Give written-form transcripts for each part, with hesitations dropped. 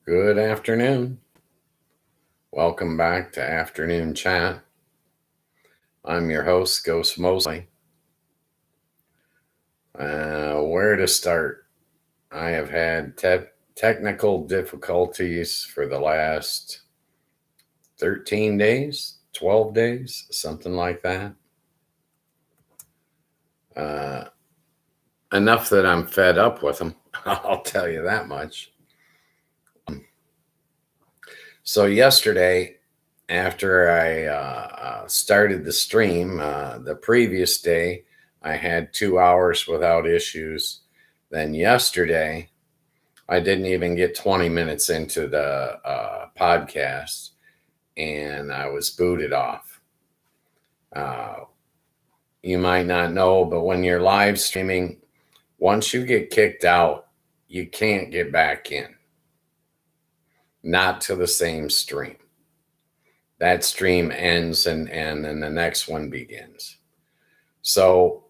Good afternoon. Welcome back to Afternoon Chat. I'm your host, Ghost Mosley. Where to start? I have had technical difficulties for the last 13 days, 12 days, something like that. Enough that I'm fed up with them. I'll tell you that much. So yesterday, after I started the stream, the previous day, I had 2 hours without issues. Then yesterday, I didn't even get 20 minutes into the podcast and I was booted off. You might not know, but when you're live streaming, once you get kicked out, you can't get back in. Not to the same stream. That stream ends and then the next one begins. So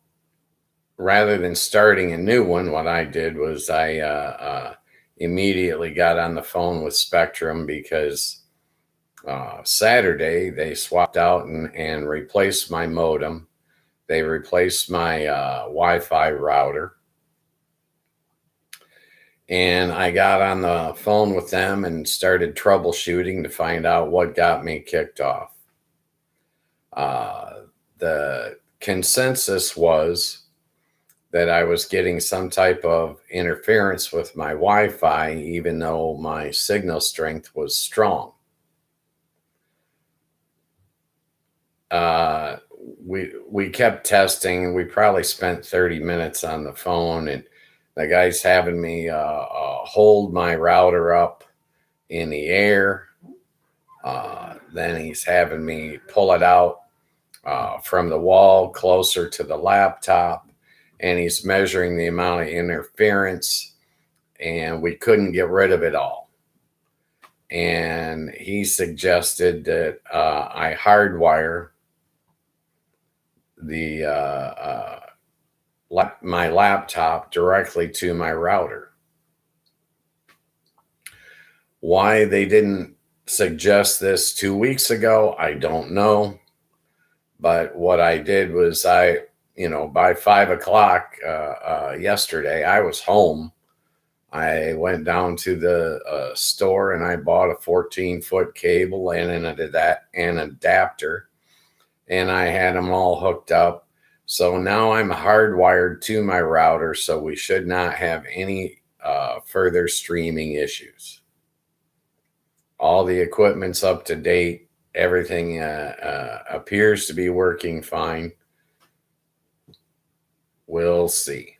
rather than starting a new one, what I did was I immediately got on the phone with Spectrum because Saturday they swapped out and replaced my modem. They replaced my Wi-Fi router. And I got on the phone with them and started troubleshooting to find out what got me kicked off. The consensus was that I was getting some type of interference with my Wi-Fi, even though my signal strength was strong. We kept testing. We probably spent 30 minutes on the phone, and the guy's having me hold my router up in the air. Then he's having me pull it out from the wall closer to the laptop, and he's measuring the amount of interference, and we couldn't get rid of it all. And he suggested that I hardwire my laptop directly to my router. Why they didn't suggest this 2 weeks ago, I don't know. But what I did was by 5 o'clock yesterday, I was home. I went down to the store and I bought a 14-foot cable and an adapter, and I had them all hooked up. So now I'm hardwired to my router, so we should not have any further streaming issues. All the equipment's up to date. Everything appears to be working fine. We'll see.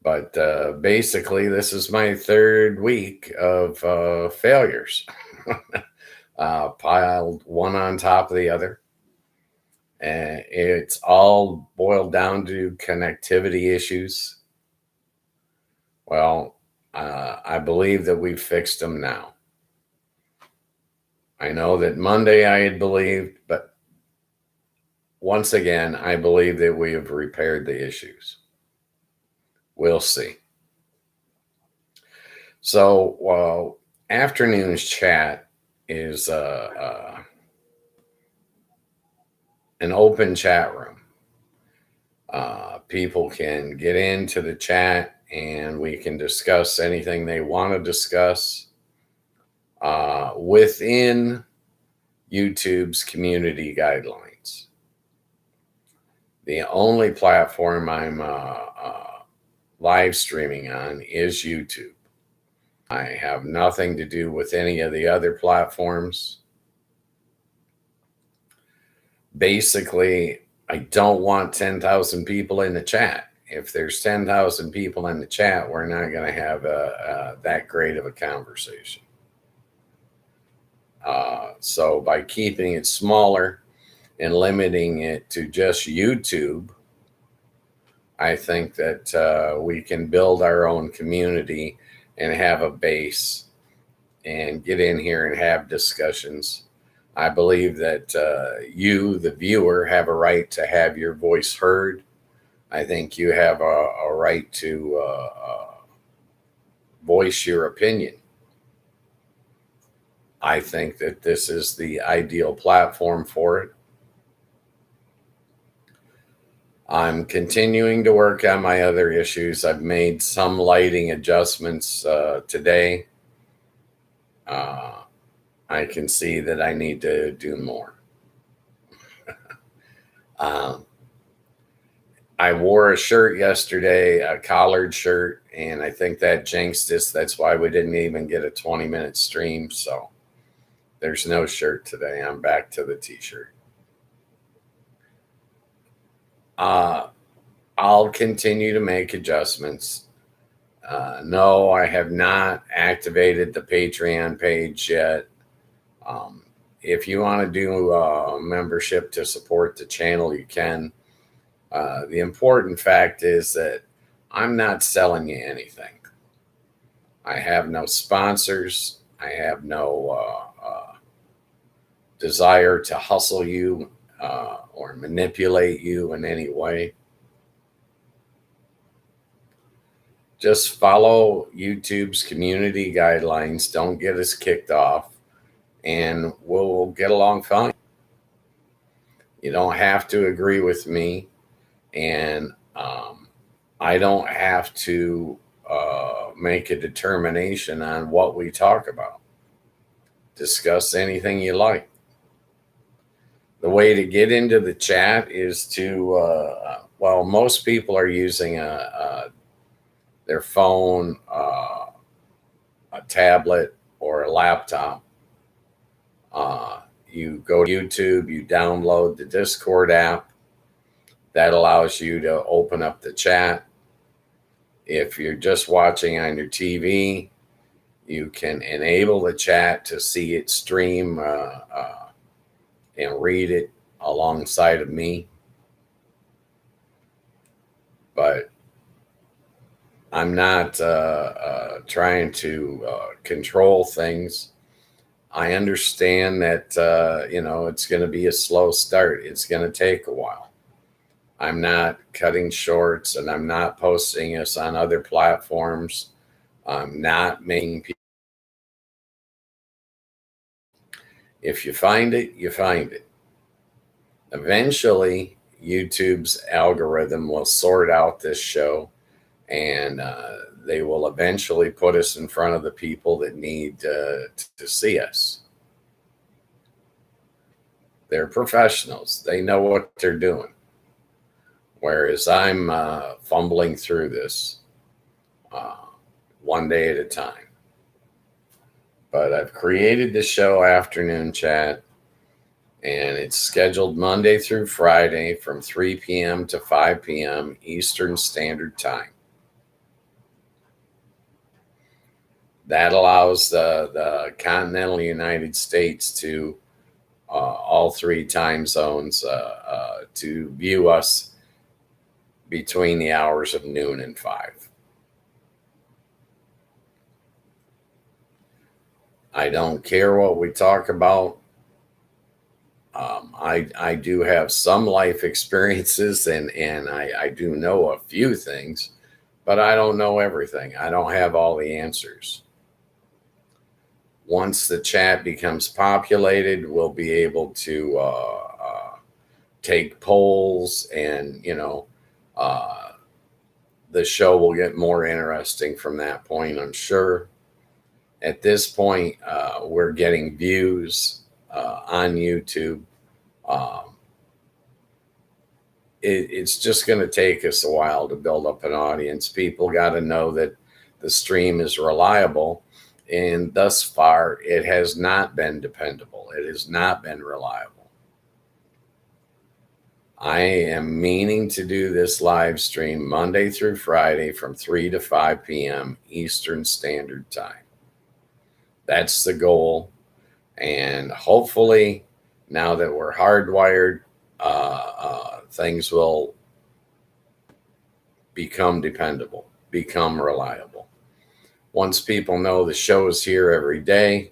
But basically, this is my third week of failures, piled one on top of the other. And it's all boiled down to connectivity issues. Well, I believe that we've fixed them now. I know that Monday I had believed, but once again, I believe that we have repaired the issues. We'll see. So, afternoon's chat is an open chat room. People can get into the chat and we can discuss anything they want to discuss within YouTube's community guidelines. The only platform I'm live streaming on is YouTube. I have nothing to do with any of the other platforms. Basically, I don't want 10,000 people in the chat. If there's 10,000 people in the chat, we're not going to have that great of a conversation. So by keeping it smaller and limiting it to just YouTube, I think that we can build our own community and have a base and get in here and have discussions. I believe that you, the viewer, have a right to have your voice heard. I think you have a right to voice your opinion. I think that this is the ideal platform for it. I'm continuing to work on my other issues. I've made some lighting adjustments today. I can see that I need to do more. Um, I wore a shirt yesterday, a collared shirt, and I think that jinxed us. That's why we didn't even get a 20-minute stream. So there's no shirt today. I'm back to the t-shirt. I'll continue to make adjustments. No, I have not activated the Patreon page yet. If you want to do a membership to support the channel, you can. The important fact is that I'm not selling you anything. I have no sponsors. I have no desire to hustle you or manipulate you in any way. Just follow YouTube's community guidelines. Don't get us kicked off, and we'll get along fine. You don't have to agree with me, and I don't have to make a determination on what we talk about. Discuss anything you like. The way to get into the chat is to, well, most people are using their phone, a tablet, or a laptop. You go to YouTube, you download the Discord app. That allows you to open up the chat. If you're just watching on your TV, you can enable the chat to see it stream and read it alongside of me. But I'm not trying to control things. I understand that, it's going to be a slow start. It's going to take a while. I'm not cutting shorts, and I'm not posting us on other platforms. I'm not making people. If you find it, you find it. Eventually, YouTube's algorithm will sort out this show, and they will eventually put us in front of the people that need to see us. They're professionals. They know what they're doing. Whereas I'm fumbling through this one day at a time. But I've created the show Afternoon Chat, and it's scheduled Monday through Friday from 3 p.m. to 5 p.m. Eastern Standard Time. That allows the continental United States to all three time zones to view us between the hours of noon and 5. I don't care what we talk about. I do have some life experiences, and I do know a few things, but I don't know everything. I don't have all the answers. Once the chat becomes populated, we'll be able to take polls, and the show will get more interesting from that point, I'm sure. At this point, we're getting views on YouTube. It's just going to take us a while to build up an audience. People got to know that the stream is reliable, and thus far, it has not been dependable. It has not been reliable. I am meaning to do this live stream Monday through Friday from 3 to 5 p.m. Eastern Standard Time. That's the goal. And hopefully, now that we're hardwired, things will become dependable, become reliable. Once people know the show is here every day,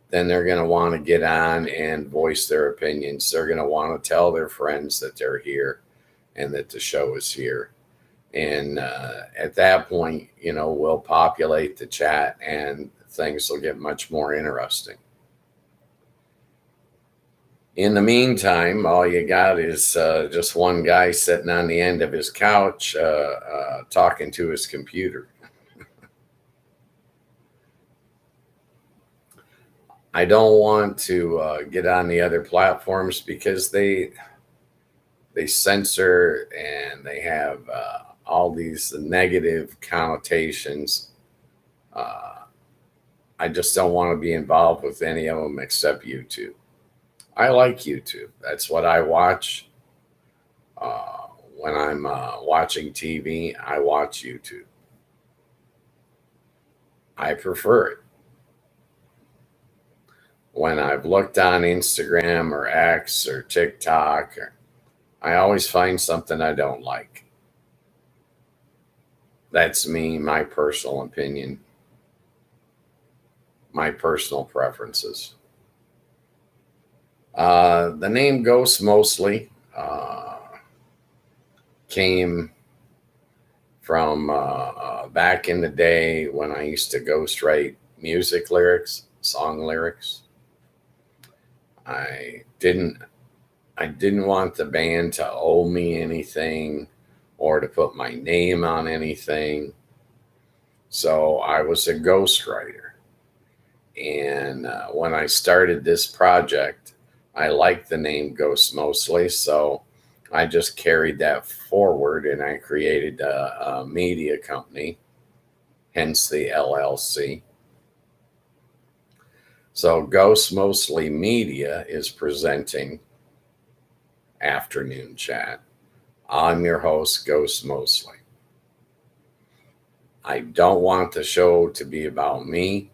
then they're going to want to get on and voice their opinions. They're going to want to tell their friends that they're here and that the show is here. And at that point, we'll populate the chat, and things will get much more interesting. In the meantime, all you got is just one guy sitting on the end of his couch talking to his computer. I don't want to get on the other platforms because they censor and they have all these negative connotations. Uh, I just don't want to be involved with any of them except YouTube. I like YouTube. That's what I watch. Uh, when I'm watching TV, I watch YouTube. I prefer it. When I've looked on Instagram or X or TikTok, I always find something I don't like. That's me, my personal opinion, my personal preferences. The name Ghost mostly came from back in the day when I used to ghostwrite music lyrics, song lyrics. I didn't I didn't want the band to owe me anything or to put my name on anything. So I was a ghostwriter. And when I started this project, I liked the name Ghost mostly. So I just carried that forward and I created a media company, hence the LLC. So Ghost Mostly Media is presenting Afternoon Chat. I'm your host, Ghost Mostly. I don't want the show to be about me.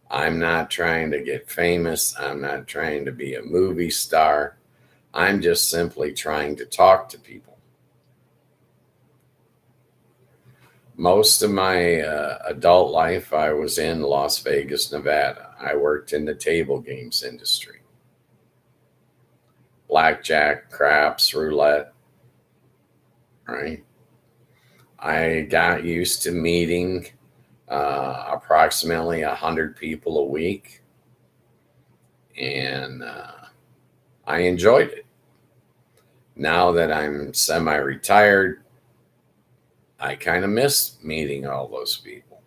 I'm not trying to get famous. I'm not trying to be a movie star. I'm just simply trying to talk to people. Most of my adult life, I was in Las Vegas, Nevada. I worked in the table games industry. Blackjack, craps, roulette, right? I got used to meeting approximately 100 people a week, and I enjoyed it. Now that I'm semi retired, I kind of miss meeting all those people.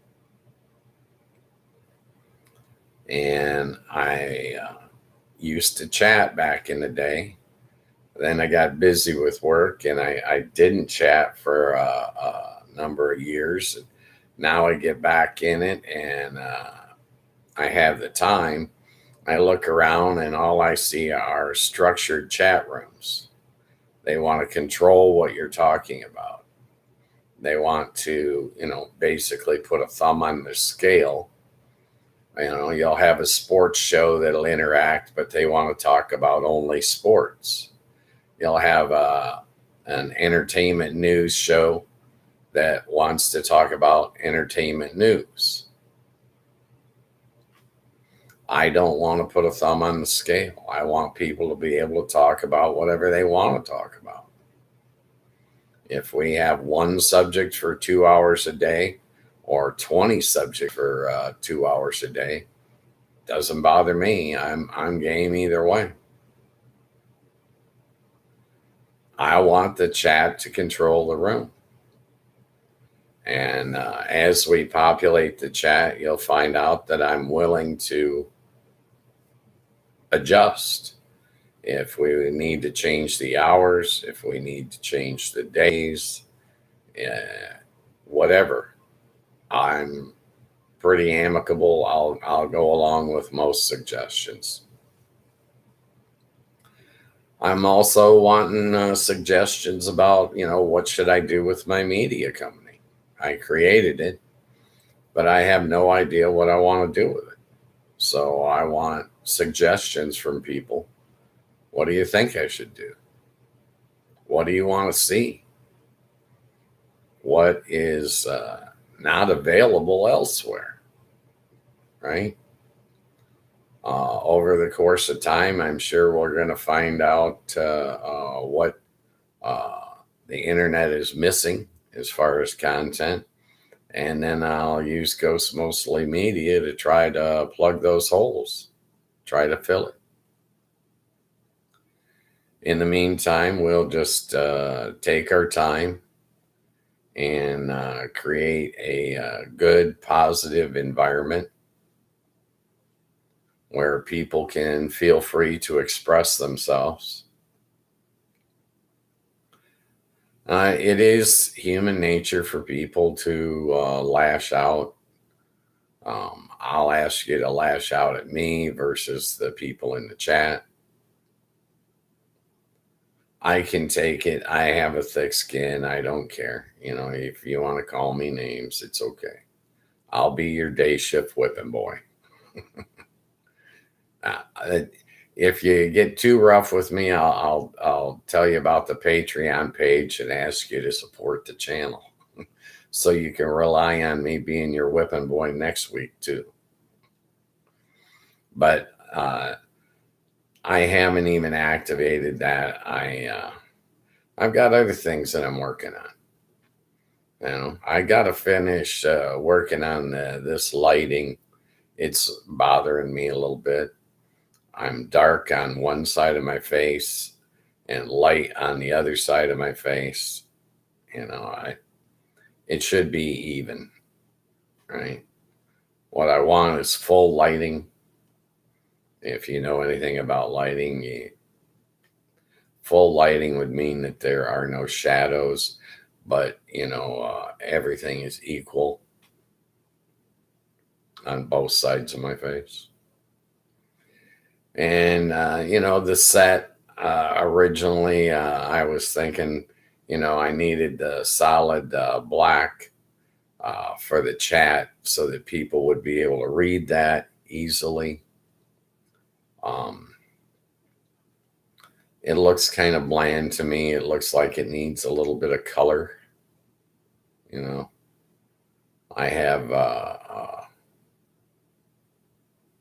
And I used to chat back in the day. Then I got busy with work and I didn't chat for a number of years. Now I get back in it and I have the time. I look around and all I see are structured chat rooms. They want to control what you're talking about. They want to, basically put a thumb on the scale. You'll have a sports show that'll interact, but they want to talk about only sports. You'll have an entertainment news show that wants to talk about entertainment news. I don't want to put a thumb on the scale. I want people to be able to talk about whatever they want to talk about. If we have one subject for 2 hours a day or 20 subjects for 2 hours a day, doesn't bother me. I'm game either way. I want the chat to control the room. And as we populate the chat, you'll find out that I'm willing to adjust. If we need to change the hours, if we need to change the days, whatever, I'm pretty amicable. I'll go along with most suggestions. I'm also wanting suggestions about, what should I do with my media company? I created it, but I have no idea what I want to do with it. So I want suggestions from people. What do you think I should do? What do you want to see? What is not available elsewhere? Right? Over the course of time, I'm sure we're going to find out what the internet is missing as far as content. And then I'll use Ghost Mostly Media to try to plug those holes, try to fill it. In the meantime, we'll just take our time and create a good, positive environment where people can feel free to express themselves. It is human nature for people to lash out. I'll ask you to lash out at me versus the people in the chat. I can take it. I have a thick skin. I don't care. If you want to call me names, it's okay. I'll be your day shift whipping boy. Uh, if you get too rough with me, I'll tell you about the Patreon page and ask you to support the channel, so you can rely on me being your whipping boy next week too. But I haven't even activated that. I've got other things that I'm working on. I got to finish working on this lighting. It's bothering me a little bit. I'm dark on one side of my face and light on the other side of my face. It should be even, right? What I want is full lighting. If you know anything about lighting, full lighting would mean that there are no shadows, but everything is equal on both sides of my face. And the set, originally I was thinking I needed the solid black for the chat so that people would be able to read that easily. It looks kind of bland to me. It looks like it needs a little bit of color. I have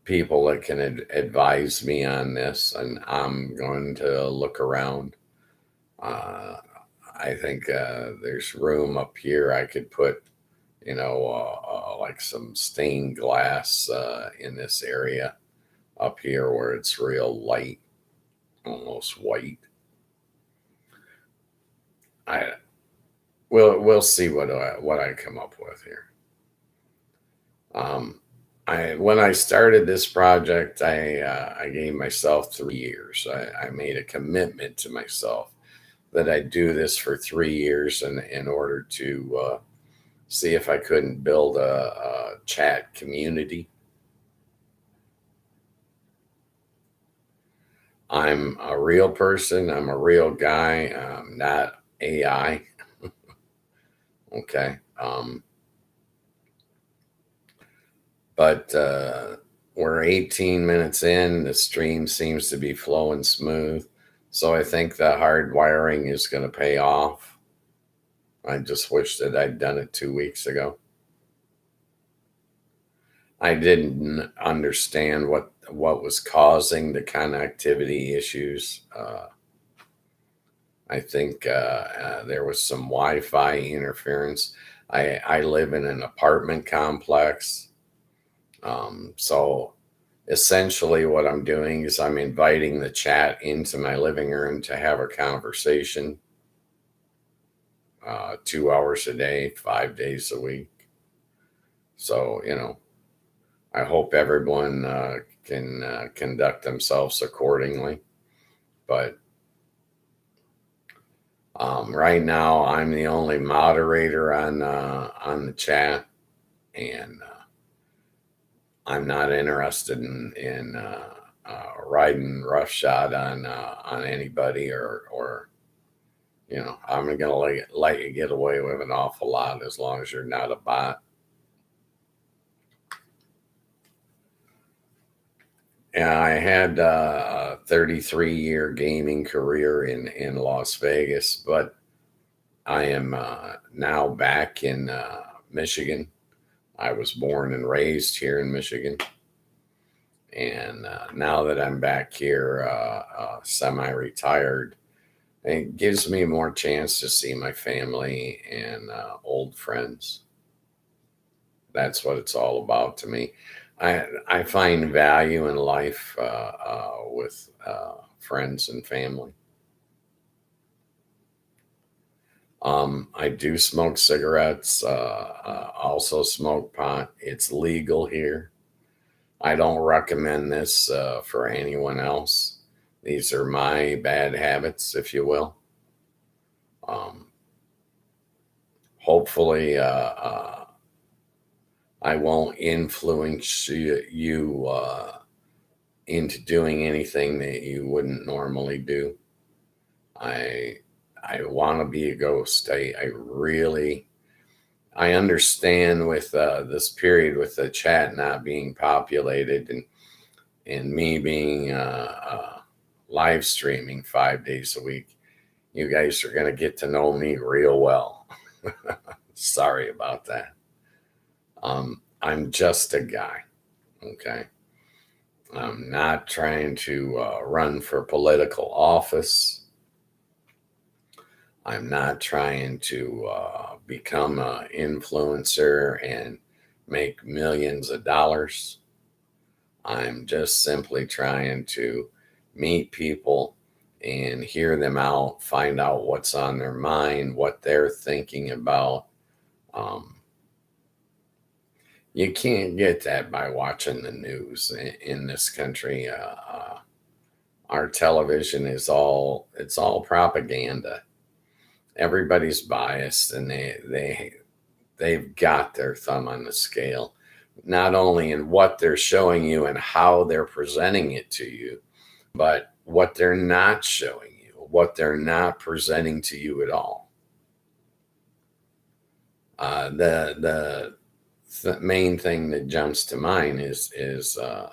people that can advise me on this, and I'm going to look around. I think there's room up here. I could put, like some stained glass in this area up here where it's real light, almost white. We'll see what I come up with here. When I started this project, I gave myself 3 years. I made a commitment to myself that I'd do this for 3 years in order to see if I couldn't build a chat community. I'm a real person. I'm a real guy. I'm not AI. Okay. But we're 18 minutes in. The stream seems to be flowing smooth. So I think the hard wiring is going to pay off. I just wish that I'd done it 2 weeks ago. I didn't understand what was causing the connectivity issues. I think there was some Wi-Fi interference. I live in an apartment complex. So essentially what I'm doing is I'm inviting the chat into my living room to have a conversation 2 hours a day, 5 days a week. So, I hope everyone can conduct themselves accordingly. But right now, I'm the only moderator on the chat, and I'm not interested in riding roughshod on anybody, or I'm gonna let you get away with an awful lot as long as you're not a bot. Yeah, I had a 33-year gaming career in Las Vegas, but I am now back in Michigan. I was born and raised here in Michigan. And now that I'm back here, semi-retired, it gives me more chance to see my family and old friends. That's what it's all about to me. I find value in life with friends and family. I do smoke cigarettes, also smoke pot. It's legal here. I don't recommend this for anyone else. These are my bad habits, if you will. Um, hopefully, I won't influence you into doing anything that you wouldn't normally do. I I want to be a ghost. I really I understand with this period with the chat not being populated and me being live streaming 5 days a week. You guys are going to get to know me real well. Sorry about that. I'm just a guy. Okay. I'm not trying to run for political office. I'm not trying to become an influencer and make millions of dollars. I'm just simply trying to meet people and hear them out, find out what's on their mind, what they're thinking about. Um, you can't get that by watching the news in this country. Our television is all propaganda. Everybody's biased, and they've got their thumb on the scale, not only in what they're showing you and how they're presenting it to you, but what they're not showing you, what they're not presenting to you at all. The main thing that jumps to mind is the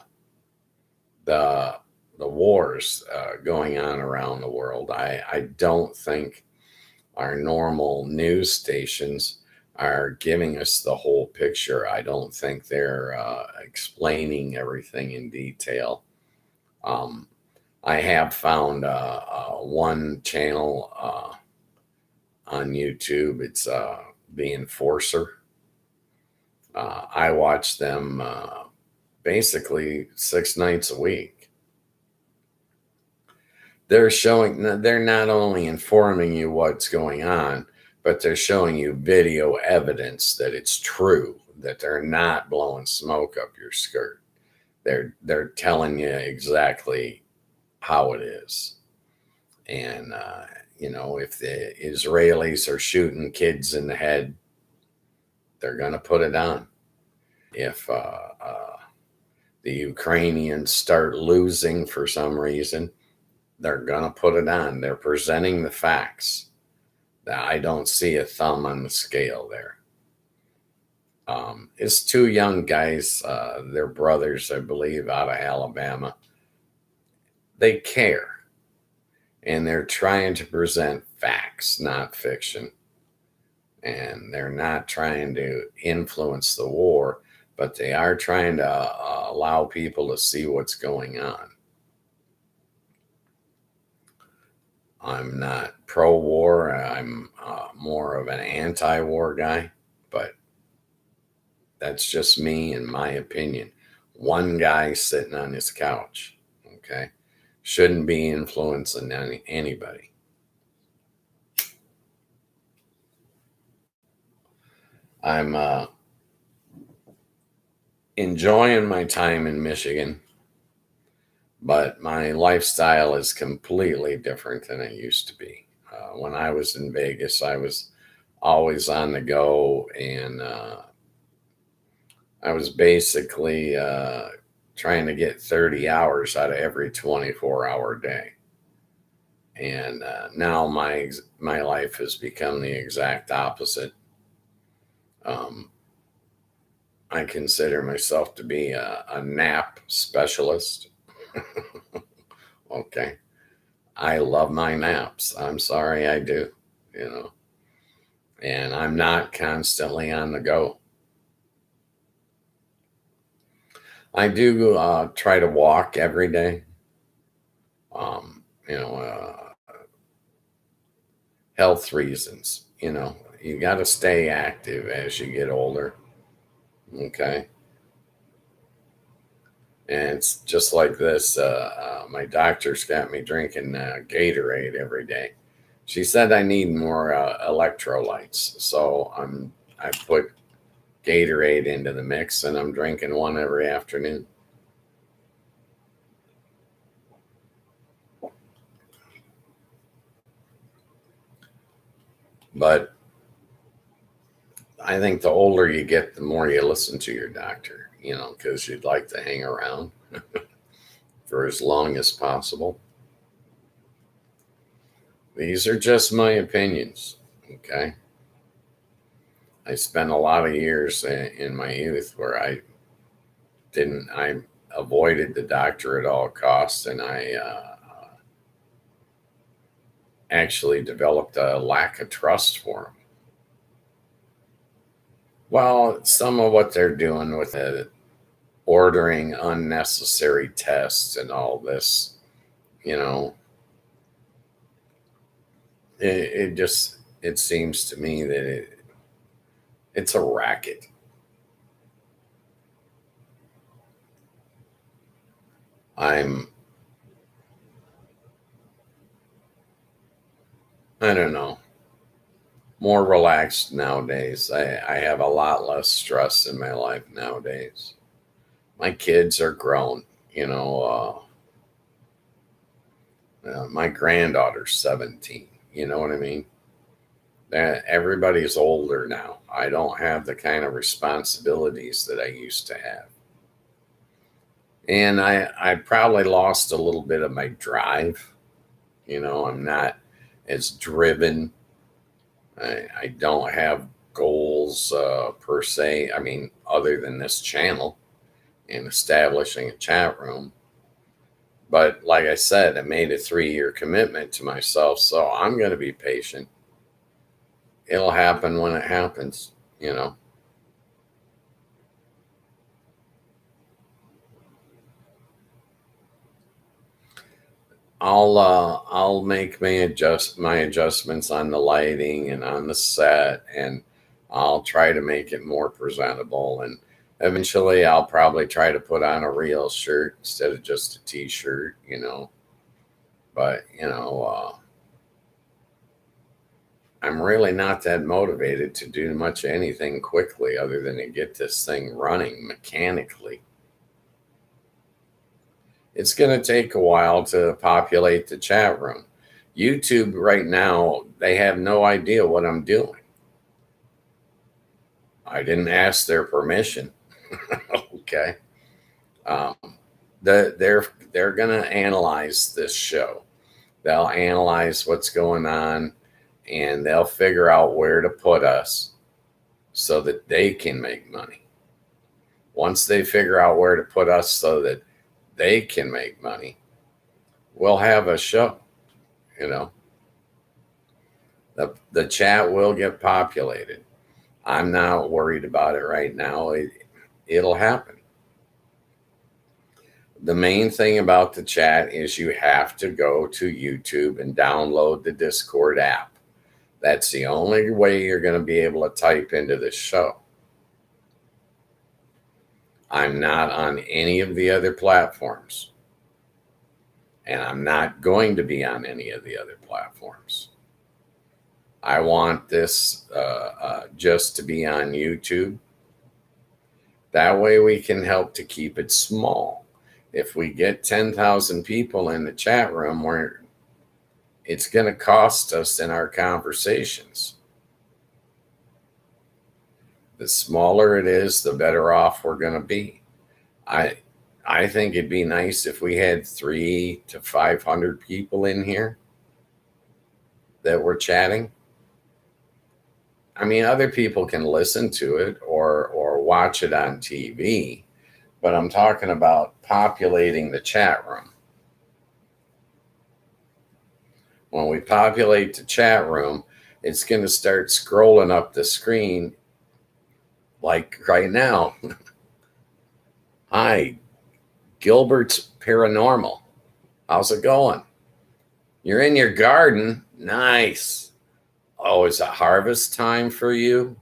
the wars going on around the world. I don't think our normal news stations are giving us the whole picture. I don't think they're explaining everything in detail. Um, I have found one channel on YouTube. It's The Enforcer. I watch them basically 6 nights a week. They're not only informing you what's going on, but they're showing you video evidence that it's true, that they're not blowing smoke up your skirt. They're telling you exactly how it is. And if the Israelis are shooting kids in the head, they're going to put it on. If the Ukrainians start losing for some reason, they're going to put it on. They're presenting the facts. I don't see a thumb on the scale there. It's two young guys, they're brothers, I believe, out of Alabama. They care, and they're trying to present facts, not fiction. And they're not trying to influence the war, but they are trying to allow people to see what's going on. I'm not pro war. I'm more of an anti war guy, but that's just me and my opinion. One guy sitting on his couch, okay, shouldn't be influencing anybody. I'm enjoying my time in Michigan, but my lifestyle is completely different than it used to be. When I was in Vegas, I was always on the go, and I was basically trying to get 30 hours out of every 24-hour day. And now my life has become the exact opposite. Um, I consider myself to be a nap specialist. Okay. I love my naps. I'm sorry, I do, you know, and I'm not constantly on the go. I do try to walk every day. Um, you know, health reasons, you got to stay active as you get older. Okay. And it's just like this. My doctor's got me drinking Gatorade every day. She said I need more electrolytes, so I put Gatorade into the mix, and I'm drinking one every afternoon. But I think the older you get, the more you listen to your doctor, because you'd like to hang around for as long as possible. These are just my opinions, okay? I spent a lot of years in my youth where I avoided the doctor at all costs, and I actually developed a lack of trust for him. Well, some of what they're doing with it, ordering unnecessary tests and all this, you know, it seems to me that it's a racket. I'm I don't know, more relaxed nowadays. I have a lot less stress in my life nowadays. My kids are grown, my granddaughter's 17. You know what I mean? Everybody's older now. I don't have the kind of responsibilities that I used to have. And I probably lost a little bit of my drive. I'm not as driven. I don't have goals per se. I mean, other than this channel and establishing a chat room. But like I said, I made a 3-year commitment to myself. So I'm going to be patient. It'll happen when it happens. I'll make my adjustments on the lighting and on the set, and I'll try to make it more presentable, and eventually I'll probably try to put on a real shirt instead of just a t-shirt. But I'm really not that motivated to do much anything quickly other than to get this thing running mechanically. It's going to take a while to populate the chat room. YouTube right now, they have no idea what I'm doing. I didn't ask their permission. Okay. Um, they're going to analyze this show. They'll analyze what's going on, and they'll figure out where to put us so that they can make money. Once they figure out where to put us so that they can make money, we'll have a show. You know, the chat will get populated. I'm not worried about it right now. It'll happen. The main thing about the chat is you have to go to YouTube and download the Discord app. That's the only way you're going to be able to type into this show. I'm not on any of the other platforms, and I'm not going to be on any of the other platforms. I want this just to be on YouTube. That way we can help to keep it small. If we get 10,000 people in the chat room, it's going to cost us in our conversations. The smaller it is, the better off we're going to be. I think it'd be nice if we had 300 to 500 people in here that were chatting. I mean, other people can listen to it or watch it on TV, but I'm talking about populating the chat room. When we populate the chat room, it's going to start scrolling up the screen like right now. Hi, Gilbert's Paranormal. How's it going? You're in your garden? Nice. Oh, is it harvest time for you?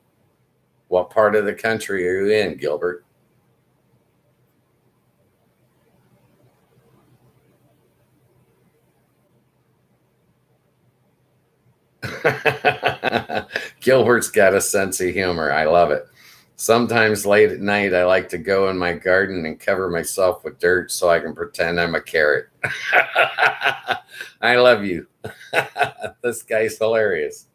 What part of the country are you in, Gilbert? Gilbert's got a sense of humor. I love it. Sometimes late at night, I like to go in my garden and cover myself with dirt so I can pretend I'm a carrot. I love you. This guy's hilarious.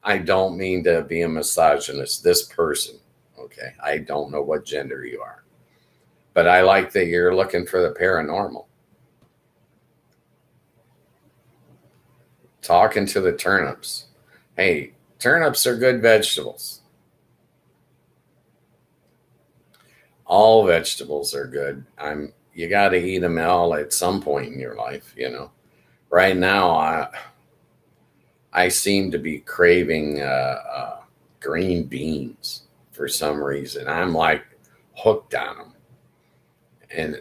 I don't mean to be a misogynist. This person, okay, I don't know what gender you are, but I like that you're looking for the paranormal. Talking to the turnips. Hey, turnips are good vegetables. All vegetables are good. You got to eat them all at some point in your life, you know. Right now, I seem to be craving green beans for some reason. I'm like hooked on them. And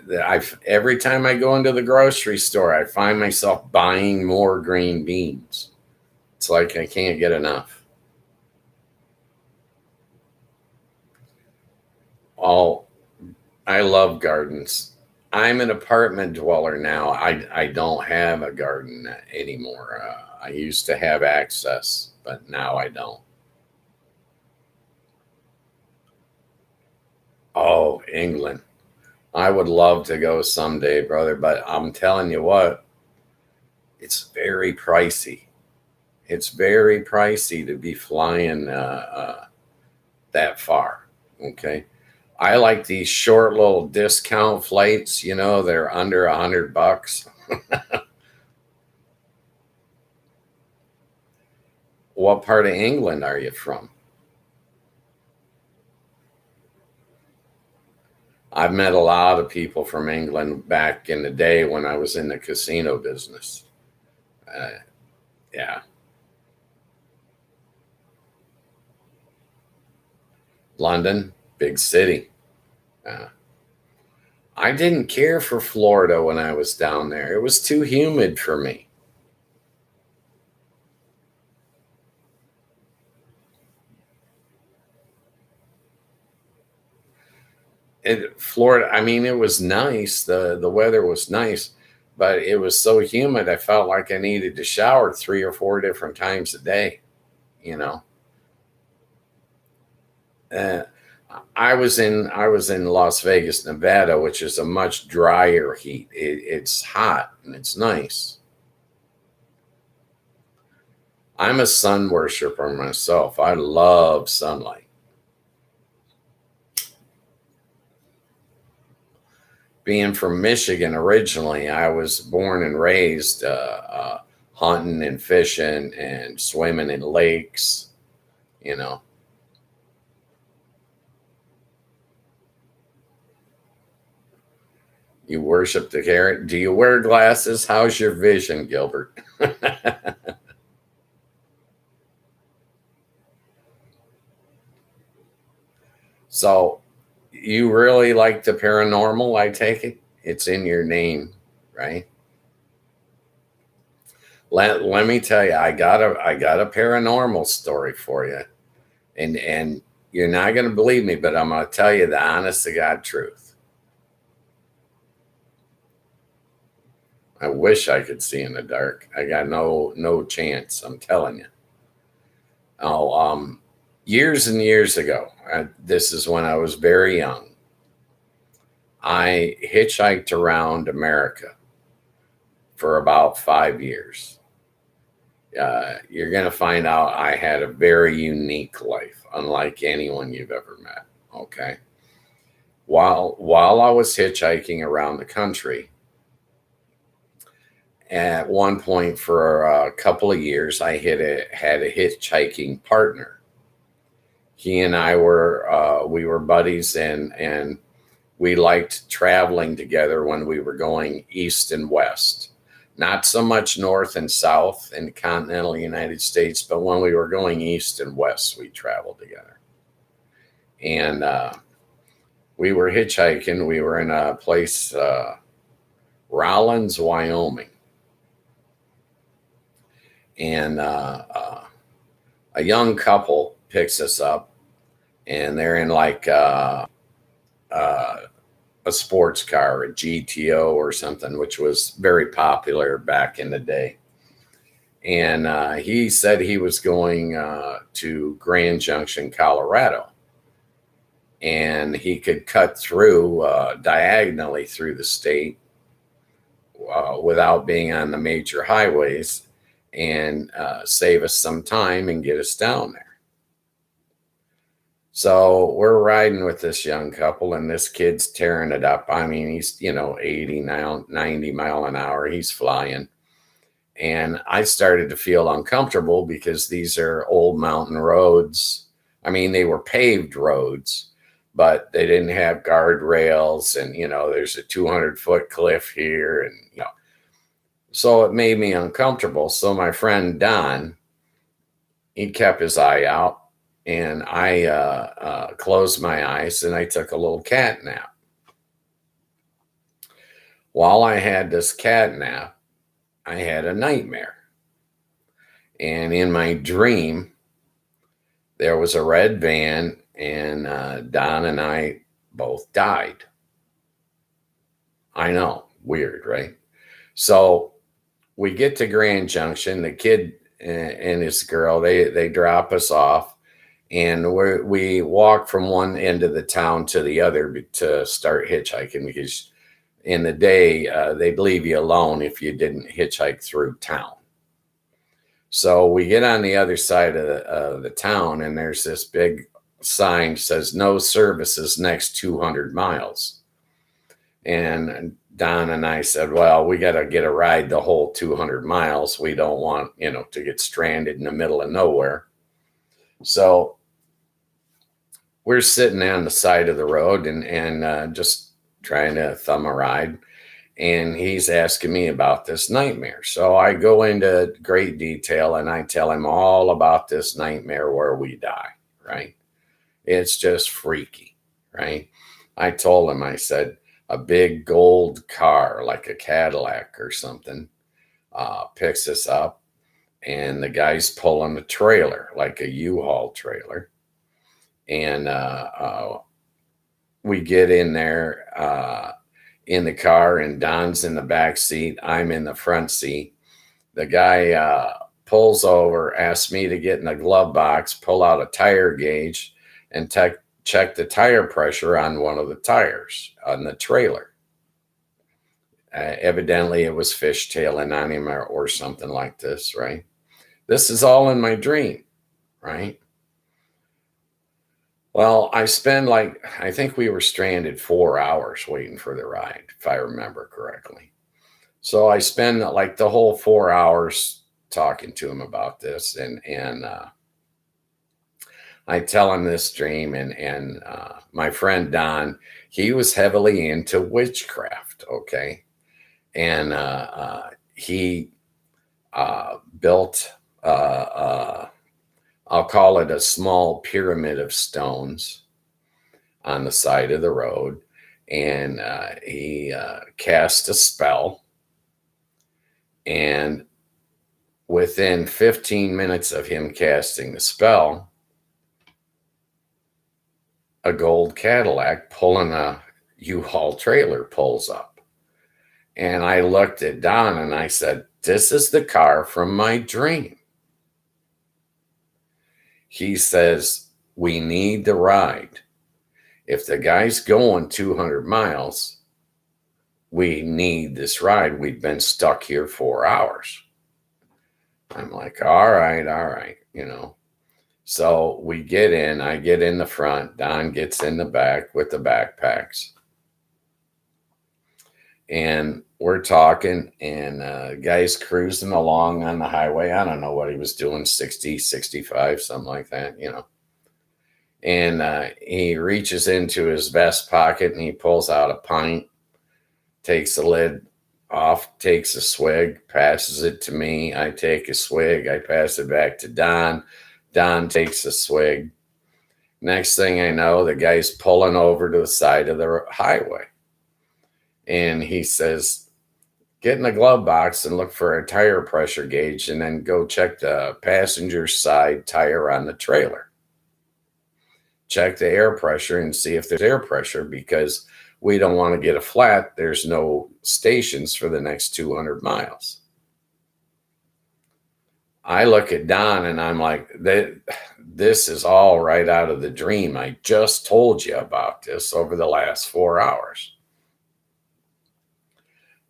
every time I go into the grocery store, I find myself buying more green beans. It's like I can't get enough. I love gardens. I'm an apartment dweller now. I don't have a garden anymore. I used to have access, but now I don't. Oh, England. I would love to go someday, brother, but I'm telling you what, it's very pricey. It's very pricey to be flying that far. Okay. I like these short little discount flights, you know, they're under $100. What part of England are you from? I've met a lot of people from England back in the day when I was in the casino business. Uh, yeah. London, big city. Uh, I didn't care for Florida when I was down there. It was too humid for me. Florida, I mean, it was nice. The weather was nice, but it was so humid. I felt like I needed to shower 3 or 4 different times a day. You know, uh, I was in Las Vegas, Nevada, which is a much drier heat. It's hot and it's nice. I'm a sun worshiper myself. I love sunlight. Being from Michigan originally, I was born and raised hunting and fishing and swimming in lakes. You know, you worship the carrot. Do you wear glasses? How's your vision, Gilbert? So, you really like the paranormal, I take it? It's in your name, right? Let me tell you, I got a paranormal story for you. And you're not gonna believe me, but I'm gonna tell you the honest to God truth. I wish I could see in the dark. I got no chance, I'm telling you. Oh, years and years ago, this is when I was very young. I hitchhiked around America for about 5 years. You're going to find out I had a very unique life, unlike anyone you've ever met. Okay. While I was hitchhiking around the country, at one point for a couple of years, I had a hitchhiking partner. He and I we were buddies, and we liked traveling together when we were going east and west. Not so much north and south in the continental United States, but when we were going east and west, we traveled together. And we were hitchhiking. We were in a place, Rollins, Wyoming. And a young couple picks us up, and they're in like uh, a sports car, a GTO or something, which was very popular back in the day. And he said he was going to Grand Junction, Colorado, and he could cut through diagonally through the state without being on the major highways and save us some time and get us down there. So we're riding with this young couple, and this kid's tearing it up. I mean, he's, 80 now, 90 mile an hour. He's flying. And I started to feel uncomfortable because these are old mountain roads. I mean, they were paved roads, but they didn't have guardrails. And, there's a 200-foot cliff here. And, so it made me uncomfortable. So my friend Don, he kept his eye out, and I closed my eyes and I took a little cat nap. While I had this cat nap, I had a nightmare. And in my dream, there was a red van, and Don and I both died. I know, weird, right? So we get to Grand Junction. The kid and his girl, they drop us off, and we walk from one end of the town to the other to start hitchhiking, because in the day they'd leave you alone if you didn't hitchhike through town. So we get on the other side of the town, and there's this big sign that says no services next 200 miles. And Don and I said, well, we got to get a ride the whole 200 miles. We don't want, to get stranded in the middle of nowhere. So we're sitting on the side of the road and just trying to thumb a ride. And he's asking me about this nightmare. So I go into great detail and I tell him all about this nightmare where we die, right? It's just freaky, right? I told him, I said, a big gold car, like a Cadillac or something, picks us up, and the guy's pulling a trailer, like a U-Haul trailer. And we get in there in the car, and Don's in the back seat. I'm in the front seat. The guy pulls over, asks me to get in the glove box, pull out a tire gauge, and check the tire pressure on one of the tires on the trailer. Evidently, it was fishtailing on him or something like this, right? This is all in my dream, right? Well, I think we were stranded 4 hours waiting for the ride, if I remember correctly. So I spend like the whole 4 hours talking to him about this, and I tell him this dream, and my friend Don, he was heavily into witchcraft, okay? And he built, I'll call it a small pyramid of stones on the side of the road. And he cast a spell. And within 15 minutes of him casting the spell, a gold Cadillac pulling a U-Haul trailer pulls up. And I looked at Don and I said, this is the car from my dream. He says, we need the ride. If the guy's going 200 miles, we need this ride. We've been stuck here 4 hours. I'm like, all right, So we get in, I get in the front, Don gets in the back with the backpacks. And we're talking, and guy's cruising along on the highway. I don't know what he was doing, 60, 65, something like that, And he reaches into his vest pocket and he pulls out a pint, takes the lid off, takes a swig, passes it to me. I take a swig, I pass it back to Don. Don takes a swig. Next thing I know, the guy's pulling over to the side of the highway. And he says, get in the glove box and look for a tire pressure gauge, and then go check the passenger side tire on the trailer. Check the air pressure and see if there's air pressure, because we don't want to get a flat. There's no stations for the next 200 miles. I look at Don and I'm like, this is all right out of the dream. I just told you about this over the last 4 hours.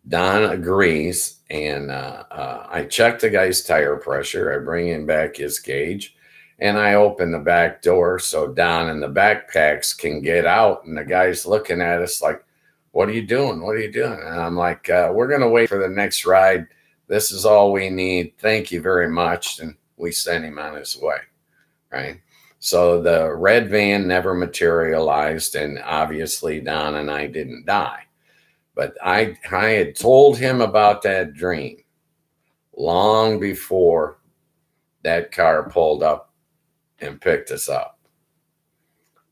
Don agrees, and I check the guy's tire pressure. I bring him back his gauge, and I open the back door so Don and the backpacks can get out. And the guy's looking at us like, "What are you doing? What are you doing?" And I'm like, "We're going to wait for the next ride. This is all we need. Thank you very much." And we sent him on his way, right? So the red van never materialized, and obviously Don and I didn't die. But I had told him about that dream long before that car pulled up and picked us up.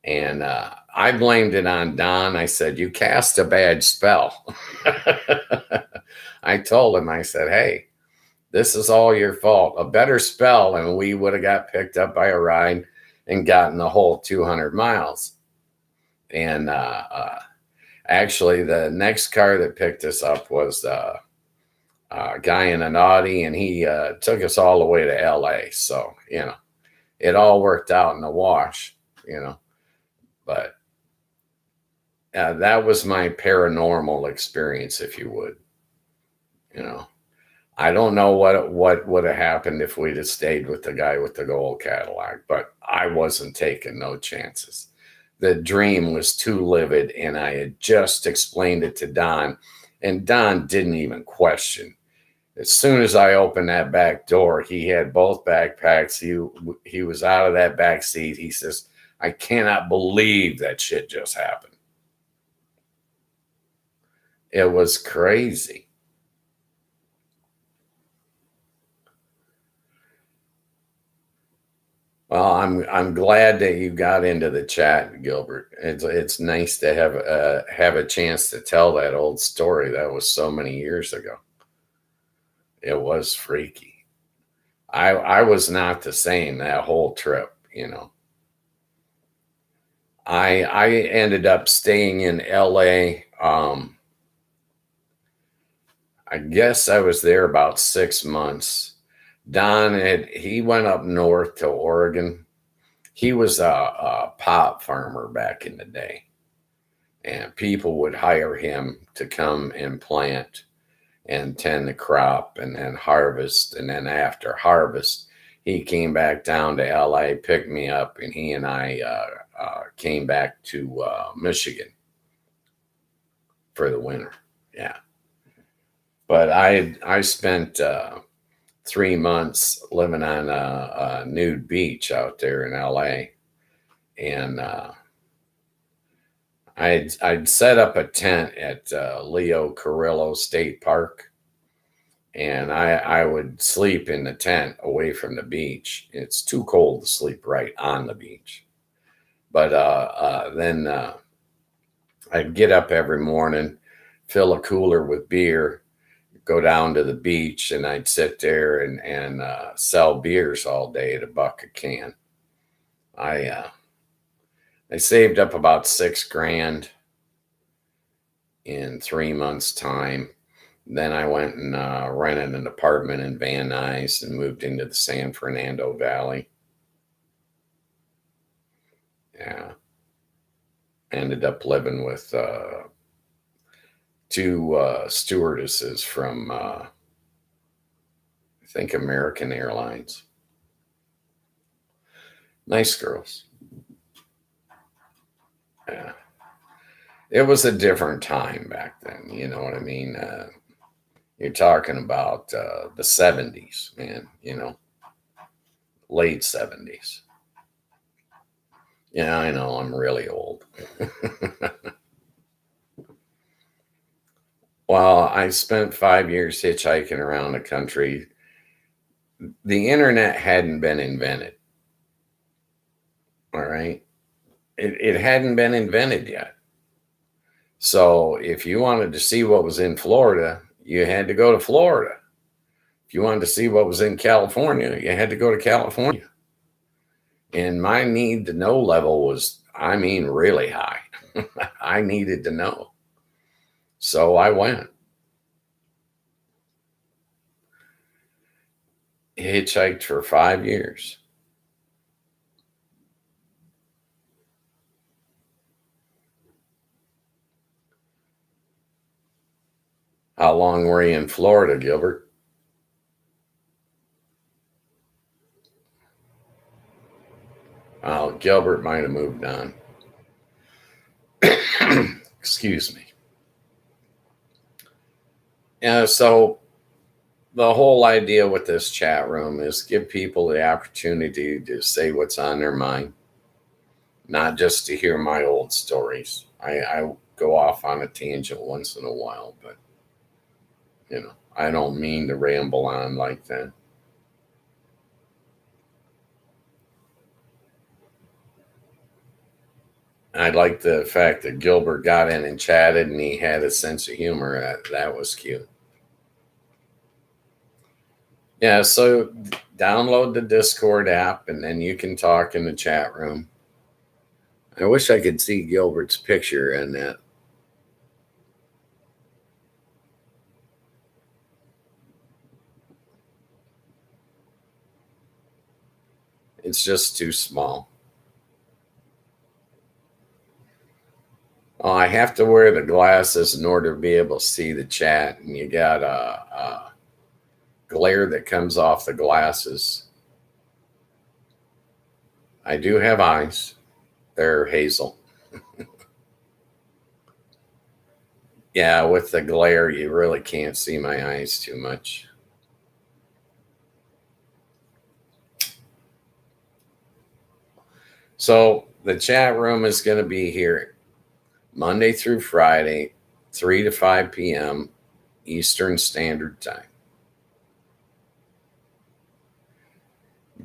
And I blamed it on Don. I said, "You cast a bad spell." I told him, I said, "Hey, this is all your fault. A better spell, and we would have got picked up by a ride and gotten the whole 200 miles. And actually, the next car that picked us up was a guy in an Audi, and he took us all the way to LA. So, it all worked out in the wash, But that was my paranormal experience, if you would. I don't know what would have happened if we'd have stayed with the guy with the gold Cadillac, but I wasn't taking no chances. The dream was too livid, and I had just explained it to Don, and Don didn't even question. As soon as I opened that back door, he had both backpacks. He was out of that back seat. He says, "I cannot believe that shit just happened." It was crazy. Well, I'm glad that you got into the chat, Gilbert. It's nice to have a chance to tell that old story. That was so many years ago. It was freaky. I was not the same that whole trip. I ended up staying in LA. I guess I was there about 6 months. He went up north to Oregon. He was a pot farmer back in the day, and people would hire him to come and plant and tend the crop and then harvest. And then after harvest, he came back down to LA, picked me up, and he and I came back to Michigan for the winter. Yeah. But I spent 3 months living on a nude beach out there in LA. And I'd set up a tent at Leo Carrillo State Park, and I would sleep in the tent away from the beach. It's too cold to sleep right on the beach. But then I'd get up every morning, fill a cooler with beer, go down to the beach, and I'd sit there and sell beers all day at $1 a can. I saved up about $6,000 in 3 months' time. Then I went and rented an apartment in Van Nuys and moved into the San Fernando Valley. Yeah. Ended up living with two stewardesses from, I think, American Airlines. Nice girls. Yeah. It was a different time back then. You know what I mean? You're talking about the 70s, man, late 70s. Yeah, I know, I'm really old. Well, I spent 5 years hitchhiking around the country. The internet hadn't been invented. All right. It hadn't been invented yet. So if you wanted to see what was in Florida, you had to go to Florida. If you wanted to see what was in California, you had to go to California. And my need to know level was, really high. I needed to know. So I went. Hitchhiked for 5 years. How long were you in Florida, Gilbert? Gilbert might have moved on. Excuse me. Yeah, so the whole idea with this chat room is give people the opportunity to say what's on their mind, not just to hear my old stories. I go off on a tangent once in a while, but I don't mean to ramble on like that. I like the fact that Gilbert got in and chatted and he had a sense of humor. That was cute. Yeah, so download the Discord app and then you can talk in the chat room. I wish I could see Gilbert's picture in that. It's just too small. Oh, I have to wear the glasses in order to be able to see the chat, and you got a glare that comes off the glasses. I do have eyes. They're hazel. Yeah, with the glare, you really can't see my eyes too much. So the chat room is going to be here Monday through Friday, 3 to 5 p.m. Eastern Standard Time.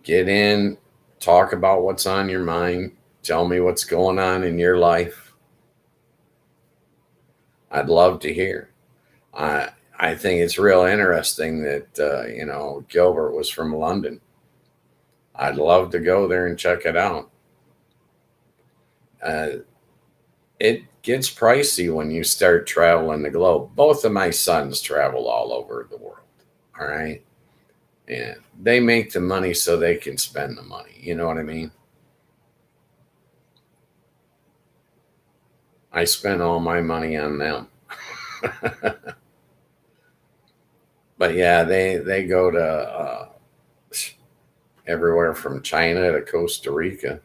Get in, talk about what's on your mind, tell me what's going on in your life. I'd love to hear. I think it's real interesting that Gilbert was from London. I'd love to go there and check it out. It gets pricey when you start traveling the globe. Both of my sons travel all over the world. All right. And they make the money so they can spend the money. You know what I mean? I spent all my money on them. But yeah, they go to everywhere from China to Costa Rica.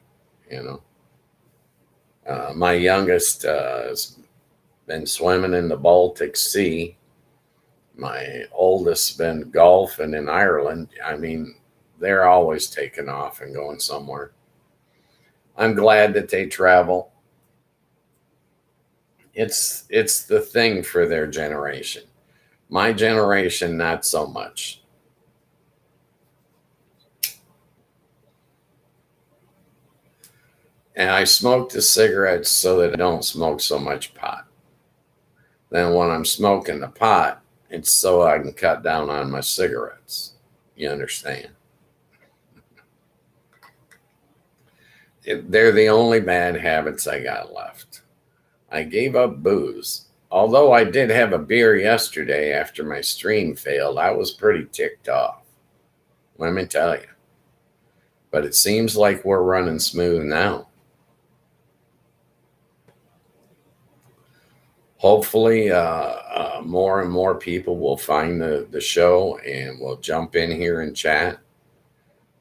You know, my youngest has been swimming in the Baltic Sea. My oldest's been golfing in Ireland. I mean, they're always taking off and going somewhere. I'm glad that they travel. It's the thing for their generation. My generation, not so much. And I smoke the cigarettes so that I don't smoke so much pot. Then when I'm smoking the pot, it's so I can cut down on my cigarettes. You understand? They're the only bad habits I got left. I gave up booze. Although I did have a beer yesterday after my stream failed, I was pretty ticked off. Let me tell you. But it seems like we're running smooth now. Hopefully, more and more people will find the show and will jump in here and chat.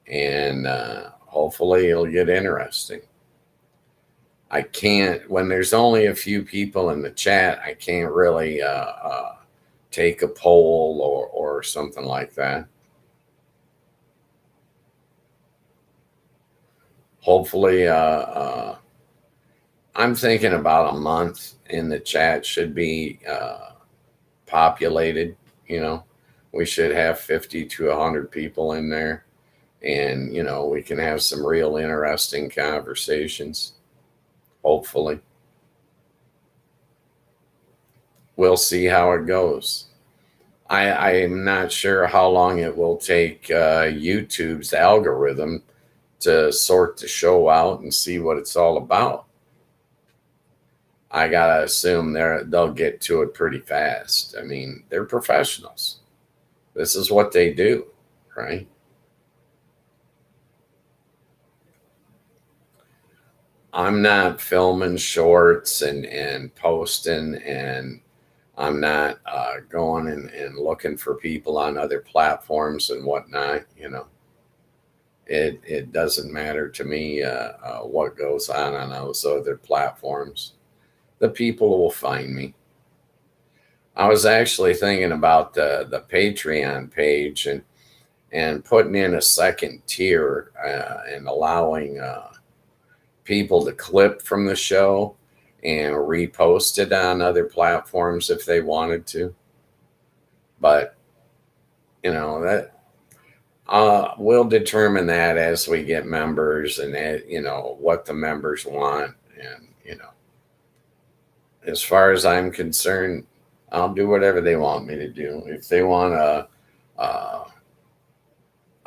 And hopefully, it'll get interesting. I can't, when there's only a few people in the chat, I can't really take a poll or something like that. Hopefully, I'm thinking about a month in the chat should be populated. You know, we should have 50 to 100 people in there. And, we can have some real interesting conversations. Hopefully. We'll see how it goes. I'm not sure how long it will take YouTube's algorithm to sort the show out and see what it's all about. I gotta assume they'll get to it pretty fast. I mean, they're professionals. This is what they do, right? I'm not filming shorts and posting, and I'm not going and looking for people on other platforms and whatnot. It doesn't matter to me what goes on those other platforms. The people will find me. I was actually thinking about the Patreon page and putting in a second tier and allowing people to clip from the show and repost it on other platforms if they wanted to. But that we'll determine that as we get members and what the members want. And as far as I'm concerned, I'll do whatever they want me to do. If they want a,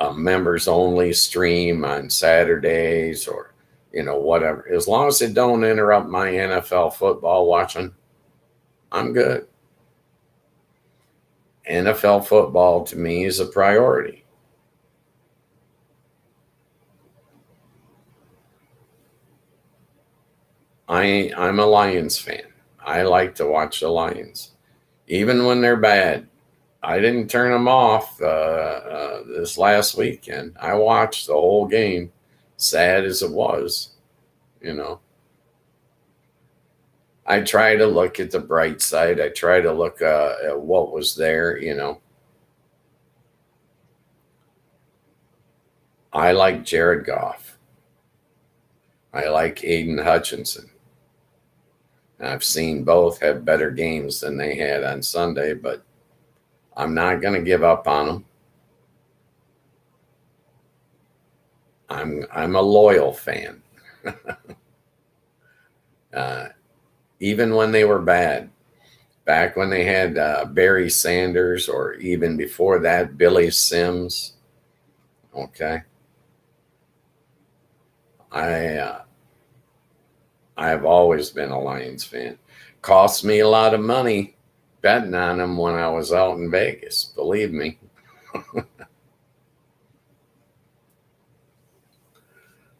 a members only stream on Saturdays or whatever, as long as it don't interrupt my NFL football watching, I'm good. NFL football to me is a priority. I'm a Lions fan. I like to watch the Lions, even when they're bad. I didn't turn them off this last weekend. I watched the whole game, sad as it was. I try to look at the bright side. I try to look at what was there. I like Jared Goff. I like Aiden Hutchinson. I've seen both have better games than they had on Sunday, but I'm not going to give up on them. I'm a loyal fan. Even when they were bad, back when they had Barry Sanders, or even before that, Billy Sims. Okay, I've always been a Lions fan. Cost me a lot of money betting on them when I was out in Vegas. Believe me.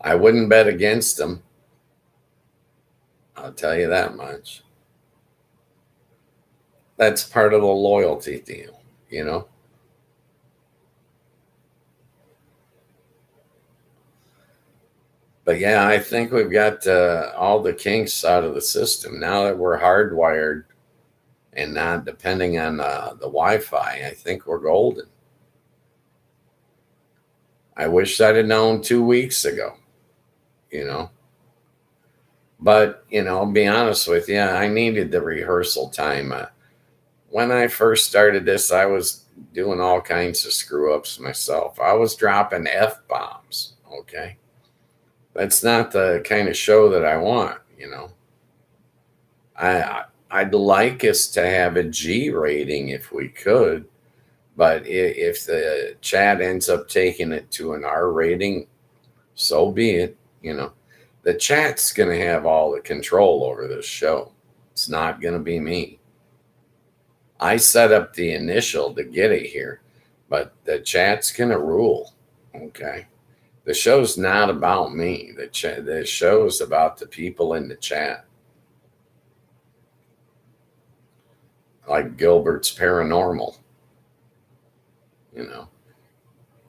I wouldn't bet against them. I'll tell you that much. That's part of the loyalty deal. But yeah, I think we've got all the kinks out of the system now that we're hardwired and not depending on the Wi-Fi. I think we're golden. I wish I'd have known 2 weeks ago. But be honest with you, I needed the rehearsal time. When I first started this, I was doing all kinds of screw ups myself. I was dropping F-bombs. Okay. That's not the kind of show that I want. I'd like us to have a G rating if we could, but if the chat ends up taking it to an R rating, so be it. The chat's going to have all the control over this show. It's not going to be me. I set up the initial to get it here, but the chat's going to rule. Okay. The show's not about me. The show's about the people in the chat. Like Gilbert's Paranormal.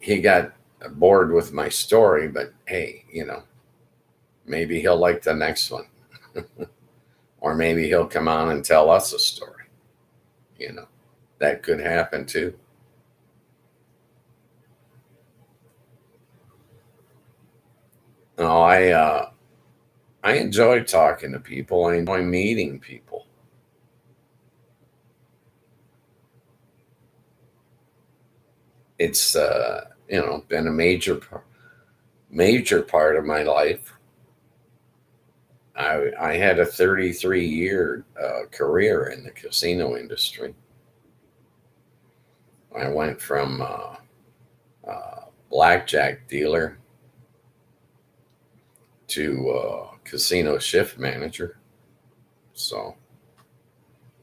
He got bored with my story, but hey, maybe he'll like the next one. Or maybe he'll come on and tell us a story. That could happen too. No, I enjoy talking to people. I enjoy meeting people. It's been a major part of my life. I had a 33-year career in the casino industry. I went from blackjack dealer to casino shift manager. So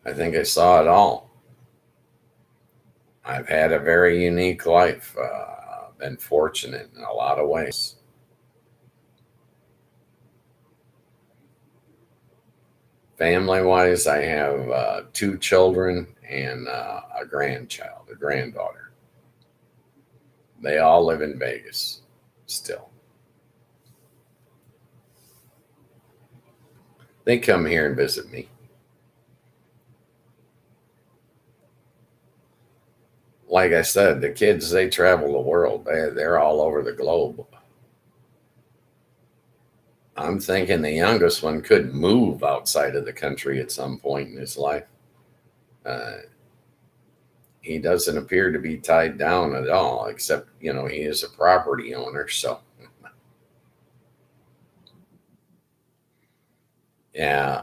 I think I saw it all. I've had a very unique life. Been fortunate in a lot of ways. Family wise, I have two children and a grandchild, a granddaughter. They all live in Vegas still. They come here and visit me. Like I said, the kids, they travel the world. They're all over the globe. I'm thinking the youngest one could move outside of the country at some point in his life. Uh, he doesn't appear to be tied down at all, except, he is a property owner. So, yeah,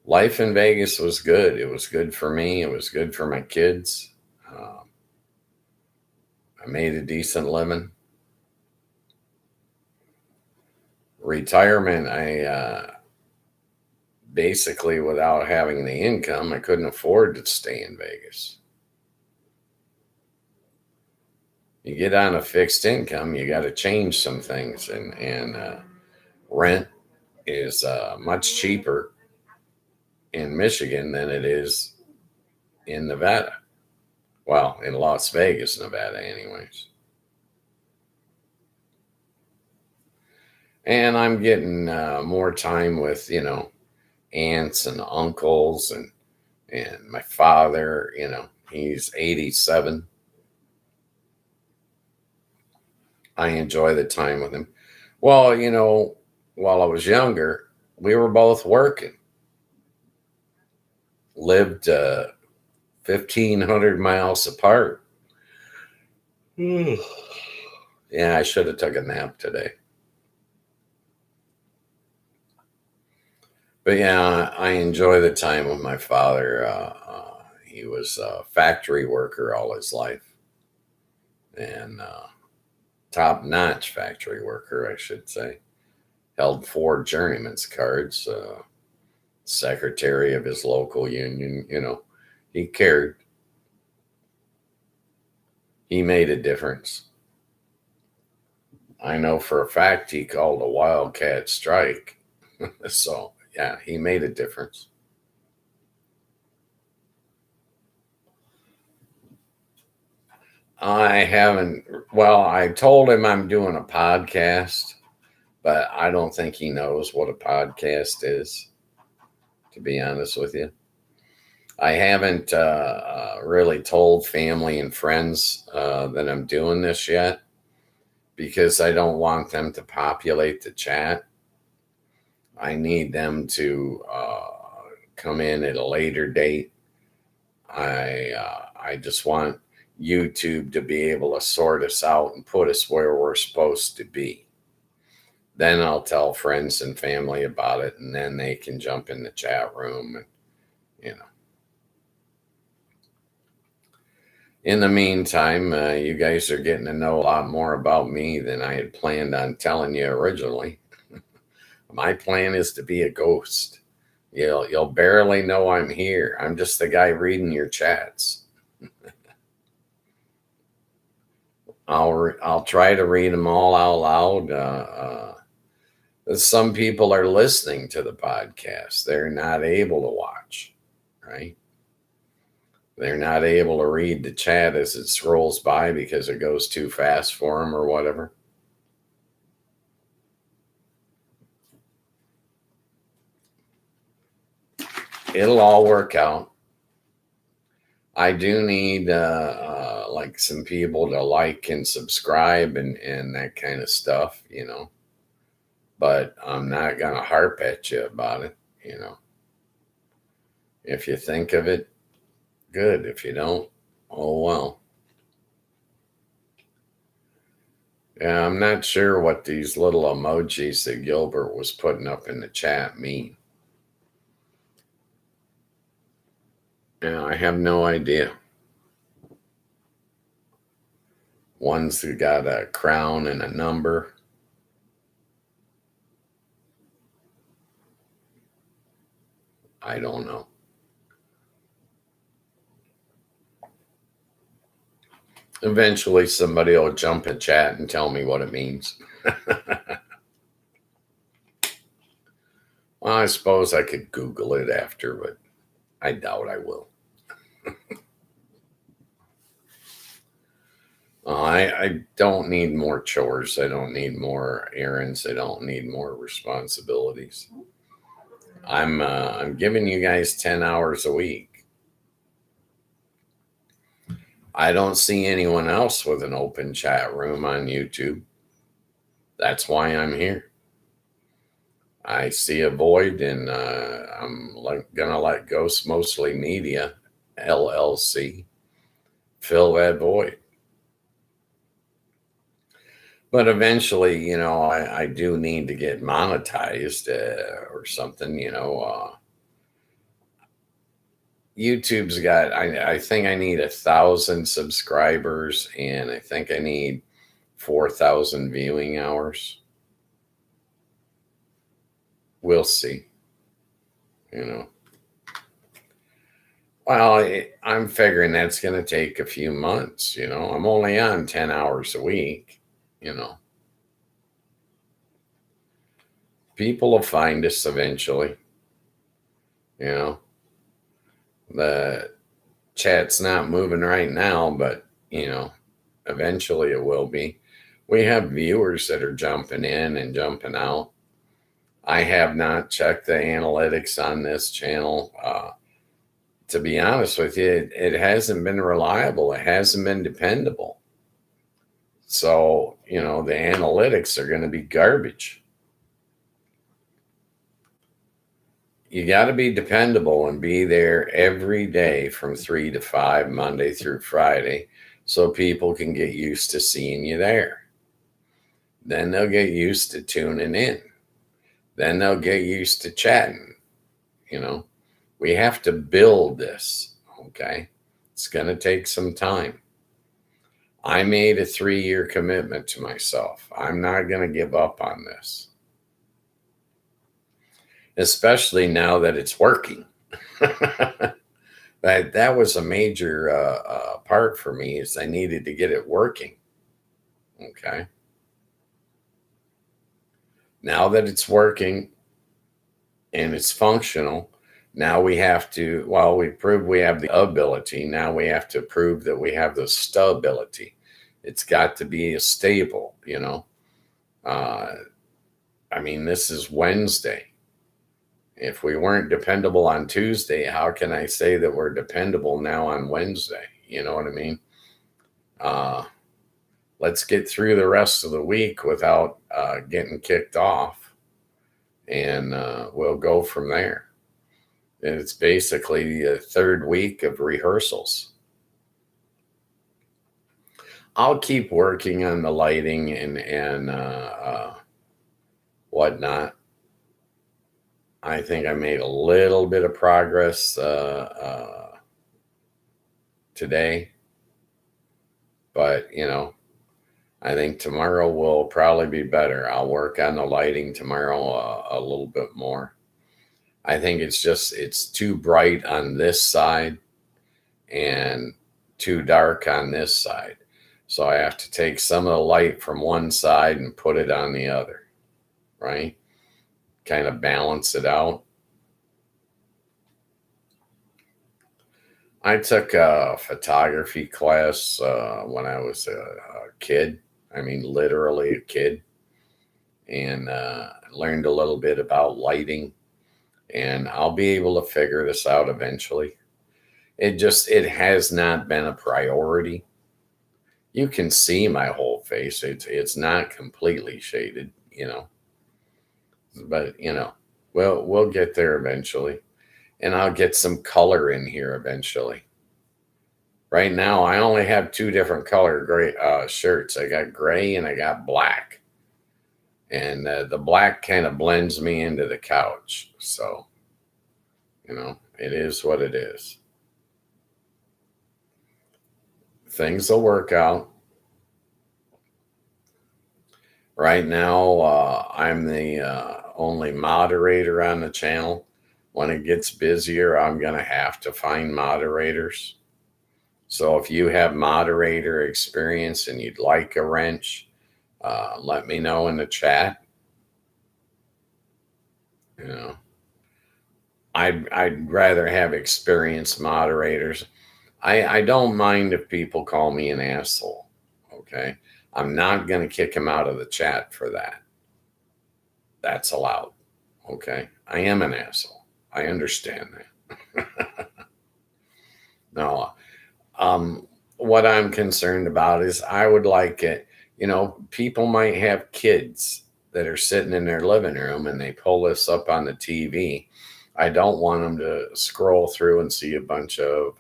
life in Vegas was good. It was good for me, it was good for my kids. I made a decent living. Retirement, I basically, without having the income, I couldn't afford to stay in Vegas. You get on a fixed income, you got to change some things, and rent is much cheaper in Michigan than it is in Nevada. Well, in Las Vegas, Nevada, anyways. And I'm getting more time with, aunts and uncles and my father. He's 87. I enjoy the time with him. Well, while I was younger, we were both working. Lived 1,500 miles apart. Yeah, I should have took a nap today. But yeah, I enjoy the time with my father. He was a factory worker all his life, and top-notch factory worker, I should say. Held 4 journeyman's cards. Secretary of his local union. He cared. He made a difference. I know for a fact he called a wildcat strike. So, yeah, he made a difference. I haven't, well, I told him I'm doing a podcast, but I don't think he knows what a podcast is, to be honest with you. I haven't really told family and friends that I'm doing this yet because I don't want them to populate the chat. I need them to come in at a later date. I just want YouTube to be able to sort us out and put us where we're supposed to be. Then I'll tell friends and family about it, and then they can jump in the chat room and, In the meantime, you guys are getting to know a lot more about me than I had planned on telling you originally. My plan is to be a ghost. You'll barely know I'm here. I'm just the guy reading your chats. I'll try to read them all out loud. Some people are listening to the podcast. They're not able to watch, right? They're not able to read the chat as it scrolls by because it goes too fast for them or whatever. It'll all work out. I do need like some people to like and subscribe and that kind of stuff, But I'm not going to harp at you about it, If you think of it, good. If you don't, oh well. Yeah, I'm not sure what these little emojis that Gilbert was putting up in the chat mean. Yeah, I have no idea. One's got a crown and a number. I don't know. Eventually, somebody will jump in chat and tell me what it means. Well, I suppose I could Google it after, but I doubt I will. I don't need more chores. I don't need more errands. I don't need more responsibilities. I'm giving you guys 10 hours a week. I don't see anyone else with an open chat room on YouTube. That's why I'm here. I see a void, and I'm gonna let Ghost Mostly Media LLC fill that void. But eventually, I do need to get monetized or something. YouTube's got, I think I need 1,000 subscribers, and I think I need 4,000 viewing hours. We'll see. You know, well, I'm figuring that's going to take a few months. I'm only on 10 hours a week. People will find us eventually. You know, the chat's not moving right now, but eventually it will be. We have viewers that are jumping in and jumping out. I have not checked the analytics on this channel. To be honest with you, it hasn't been reliable. It hasn't been dependable. So, the analytics are going to be garbage. You got to be dependable and be there every day from 3 to 5, Monday through Friday, so people can get used to seeing you there. Then they'll get used to tuning in. Then they'll get used to chatting. We have to build this, okay? It's going to take some time. I made a 3-year commitment to myself. I'm not going to give up on this, especially now that it's working. That was a major part for me, is I needed to get it working, okay? Now that it's working and it's functional, now we have to, well, we proved we have the ability. Now we have to prove that we have the stability. It's got to be stable, this is Wednesday. If we weren't dependable on Tuesday, how can I say that we're dependable now on Wednesday? You know what I mean? Let's get through the rest of the week without getting kicked off, and we'll go from there. And it's basically the third week of rehearsals. I'll keep working on the lighting and whatnot. I think I made a little bit of progress today, but I think tomorrow will probably be better. I'll work on the lighting tomorrow a little bit more. I think it's too bright on this side and too dark on this side. So I have to take some of the light from one side and put it on the other, right? Kind of balance it out. I took a photography class when I was a kid. Literally a kid, and learned a little bit about lighting, and I'll be able to figure this out eventually. It has not been a priority. You can see my whole face. It's not completely shaded, but we'll get there eventually, and I'll get some color in here eventually. Right now, I only have 2 different color gray shirts. I got gray and I got black. And the black kind of blends me into the couch. So, it is what it is. Things will work out. Right now, I'm the only moderator on the channel. When it gets busier, I'm going to have to find moderators. So if you have moderator experience and you'd like a wrench, let me know in the chat. I'd rather have experienced moderators. I don't mind if people call me an asshole. Okay. I'm not going to kick him out of the chat for that. That's allowed. Okay. I am an asshole. I understand that. No. What I'm concerned about is I would like it. People might have kids that are sitting in their living room and they pull this up on the TV. I don't want them to scroll through and see a bunch of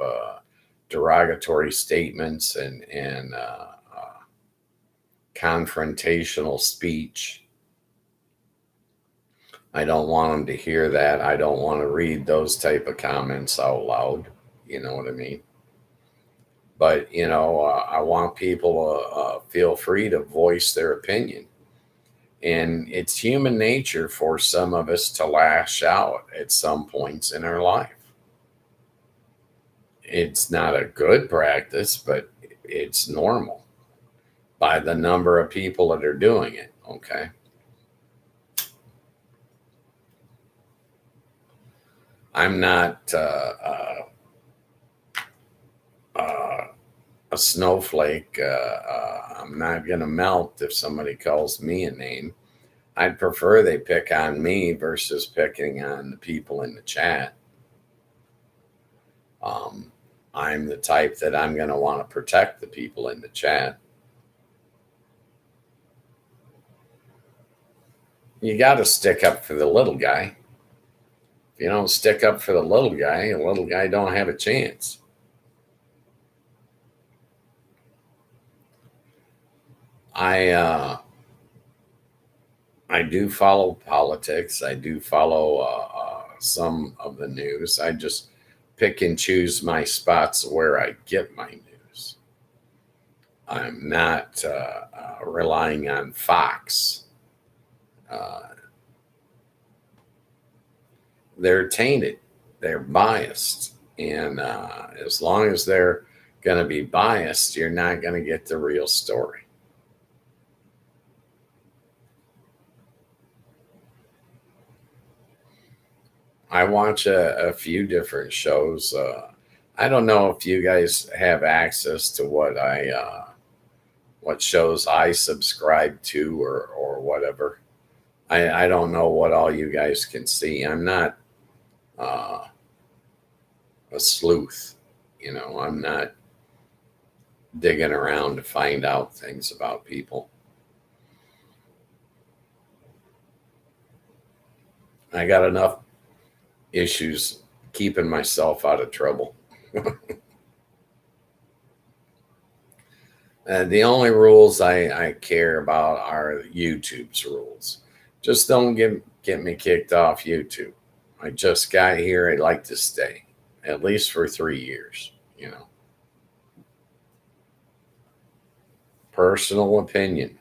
derogatory statements and confrontational speech. I don't want them to hear that. I don't want to read those type of comments out loud. You know what I mean? But, I want people to feel free to voice their opinion. And it's human nature for some of us to lash out at some points in our life. It's not a good practice, but it's normal by the number of people that are doing it. Okay. I'm not a snowflake. I'm not going to melt if somebody calls me a name. I'd prefer they pick on me versus picking on the people in the chat. I'm the type that I'm going to want to protect the people in the chat. You got to stick up for the little guy. If you don't stick up for the little guy don't have a chance. I do follow politics. I do follow some of the news. I just pick and choose my spots where I get my news. I'm not relying on Fox. They're tainted. They're biased. And as long as they're going to be biased, you're not going to get the real story. I watch a few different shows. I don't know if you guys have access to what shows I subscribe to or whatever. I don't know what all you guys can see. I'm not a sleuth. I'm not digging around to find out things about people. I got enough issues keeping myself out of trouble. The only rules I care about are YouTube's rules. Just don't get me kicked off YouTube. I just got here. I'd like to stay at least for 3 years. Personal opinion.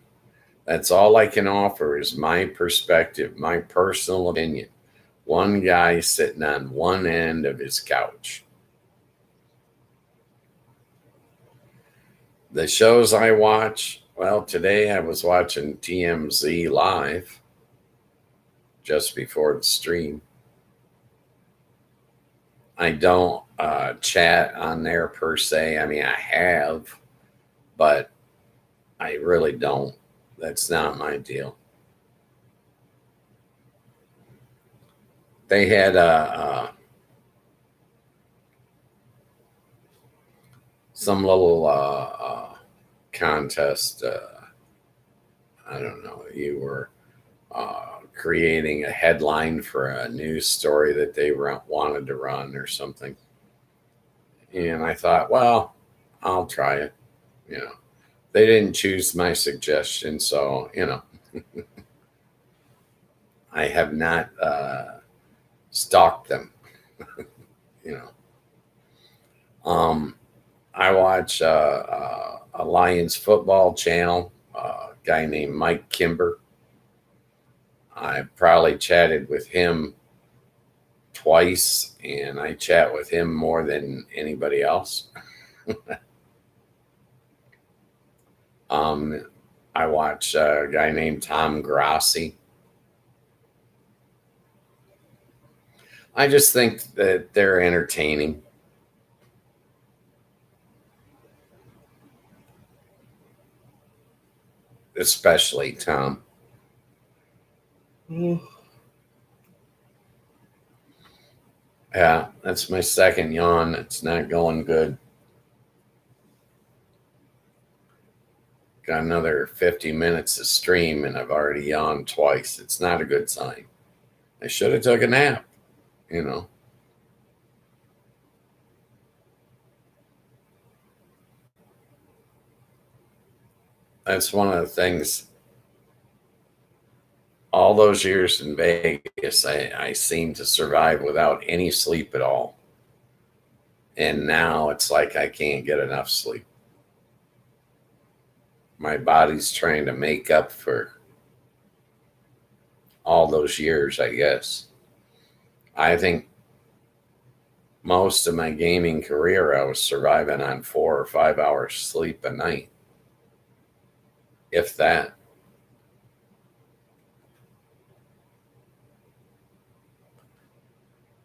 That's all I can offer is my perspective, my personal opinion. One guy sitting on one end of his couch. The shows I watch, well, today I was watching TMZ Live just before the stream. I don't chat on there per se. I mean, I have, but I really don't. That's not my deal. They had some little contest. I don't know. You were creating a headline for a news story that they wanted to run or something. And I thought, well, I'll try it. They didn't choose my suggestion. So, I have not stalked them. I watch a Lions football channel, a guy named Mike Kimber. I probably chatted with him twice, and I chat with him more than anybody else. I watch a guy named Tom Grassi. I just think that they're entertaining. Especially Tom. Mm. Yeah, that's my second yawn. It's not going good. Got another 50 minutes to stream and I've already yawned twice. It's not a good sign. I should have took a nap, you know. That's one of the things. All those years in Vegas, I seemed to survive without any sleep at all. And now it's like I can't get enough sleep. My body's trying to make up for all those years, I guess. I think most of my gaming career, I was surviving on 4 or 5 hours sleep a night, if that.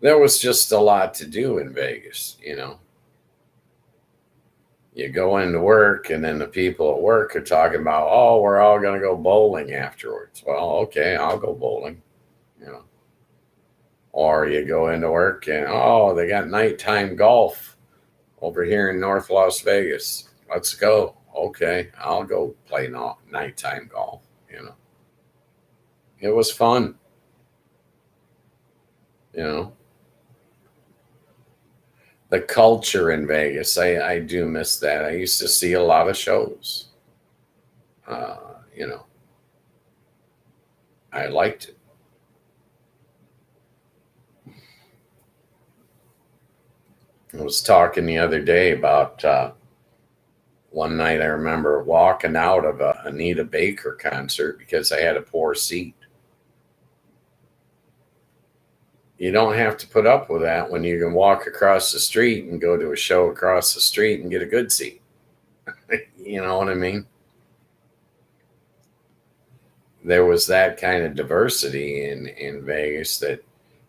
There was just a lot to do in Vegas, you know. You go into work, and then the people at work are talking about, oh, we're all going to go bowling afterwards. Well, okay, I'll go bowling, you know. Or you go into work, and oh, they got nighttime golf over here in North Las Vegas. Let's go. Okay, I'll go play nighttime golf, you know. It was fun, you know. The culture in Vegas, I do miss that. I used to see a lot of shows. You know, I liked it. I was talking the other day about one night I remember walking out of a Anita Baker concert because I had a poor seat. You don't have to put up with that when you can walk across the street and go to a show across the street and get a good seat. You know what I mean? There was that kind of diversity in Vegas that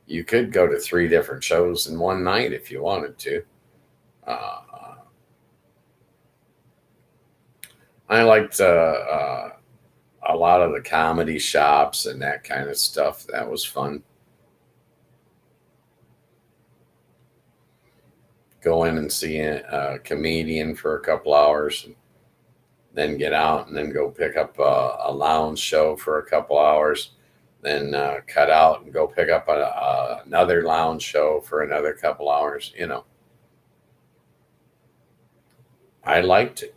you could go to 3 different shows in one night if you wanted to. Uh, I liked a lot of the comedy shops and that kind of stuff. That was fun. Go in and see a comedian for a couple hours, and then get out and then go pick up a lounge show for a couple hours, then cut out and go pick up another lounge show for another couple hours. You know, I liked it.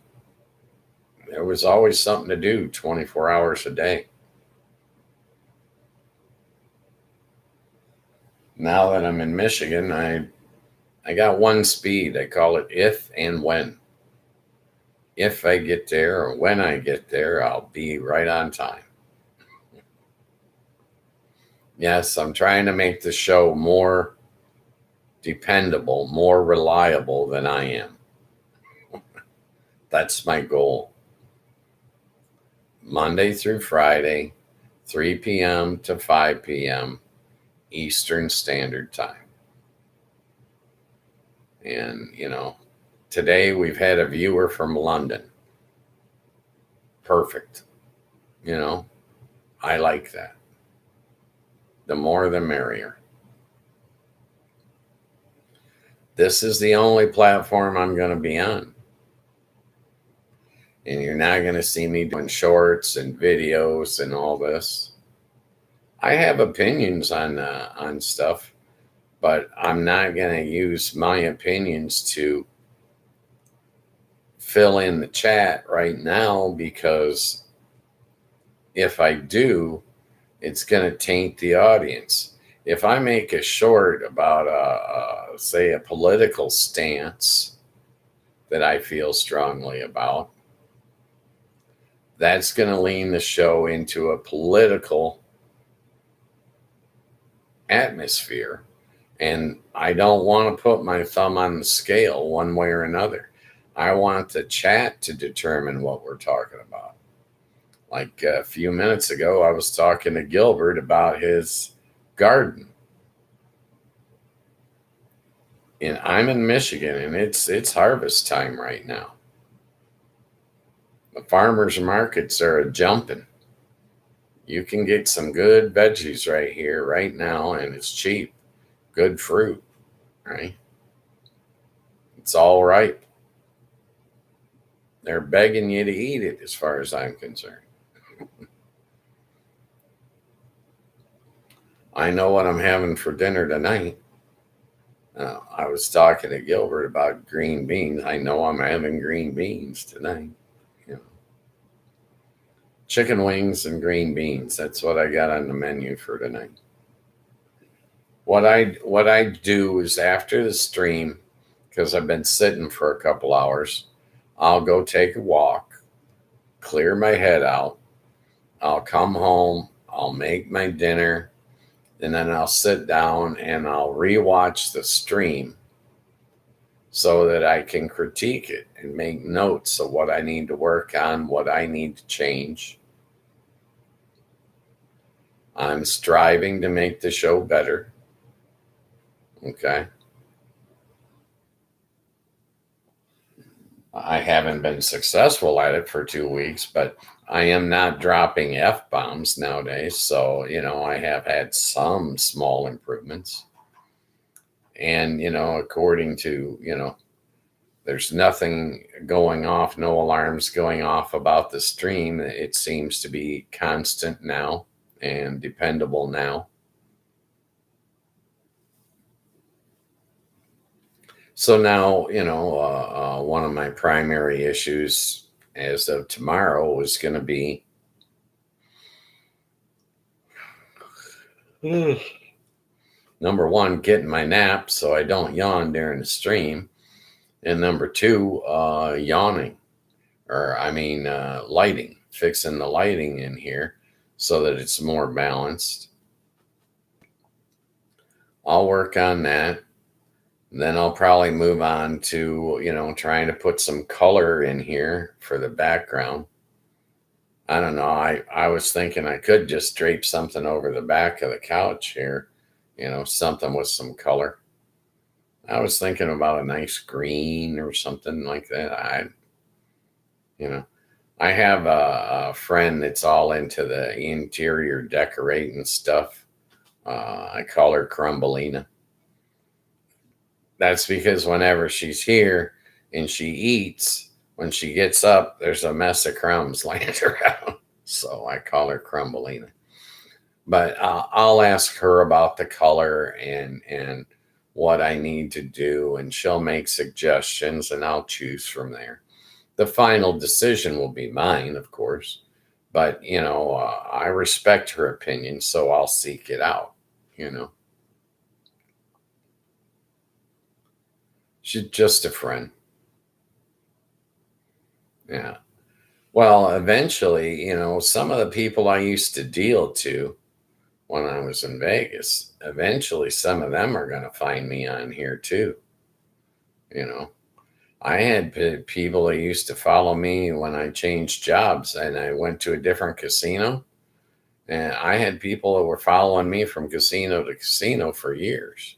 There was always something to do 24 hours a day. Now that I'm in Michigan, I got one speed. I call it if and when. If I get there or when I get there, I'll be right on time. Yes, I'm trying to make the show more dependable, more reliable than I am. That's my goal. Monday through Friday, 3 p.m. to 5 p.m. Eastern Standard Time. And, you know, today we've had a viewer from London. Perfect. You know, I like that. The more the merrier. This is the only platform I'm going to be on. And you're not going to see me doing shorts and videos and all this. I have opinions on stuff, but I'm not going to use my opinions to fill in the chat right now, because if I do, it's going to taint the audience. If I make a short about, say, a political stance that I feel strongly about, that's going to lean the show into a political atmosphere. And I don't want to put my thumb on the scale one way or another. I want the chat to determine what we're talking about. Like a few minutes ago, I was talking to Gilbert about his garden. And I'm in Michigan, and it's harvest time right now. The farmers markets are a jumping. You can get some good veggies right here, right now, and it's cheap. Good fruit, right? It's all ripe. They're begging you to eat it, as far as I'm concerned. I know what I'm having for dinner tonight. I was talking to Gilbert about green beans. I know I'm having green beans tonight. You know, chicken wings and green beans. That's what I got on the menu for tonight. What I do is after the stream, because I've been sitting for a couple hours, I'll go take a walk, clear my head out. I'll come home. I'll make my dinner, and then I'll sit down and I'll rewatch the stream so that I can critique it and make notes of what I need to work on, what I need to change. I'm striving to make the show better. Okay. I haven't been successful at it for 2 weeks, but I am not dropping F bombs nowadays. So, I have had some small improvements. And, according to, there's nothing going off, no alarms going off about the stream. It seems to be constant now and dependable now. So now, one of my primary issues as of tomorrow is going to be number one, getting my nap so I don't yawn during the stream. And number two, yawning, or lighting, fixing the lighting in here so that it's more balanced. I'll work on that. Then I'll probably move on to, trying to put some color in here for the background. I don't know. I was thinking I could just drape something over the back of the couch here, something with some color. I was thinking about a nice green or something like that. I have a friend that's all into the interior decorating stuff. I call her Crumbelina. That's because whenever she's here and she eats, when she gets up, there's a mess of crumbs laying around. So I call her Crumbelina. But I'll ask her about the color and what I need to do, and she'll make suggestions, and I'll choose from there. The final decision will be mine, of course, but I respect her opinion, so I'll seek it out. She's just a friend. Yeah. Well, eventually, some of the people I used to deal to when I was in Vegas, eventually some of them are going to find me on here too. You know, I had people that used to follow me when I changed jobs and I went to a different casino. And I had people that were following me from casino to casino for years.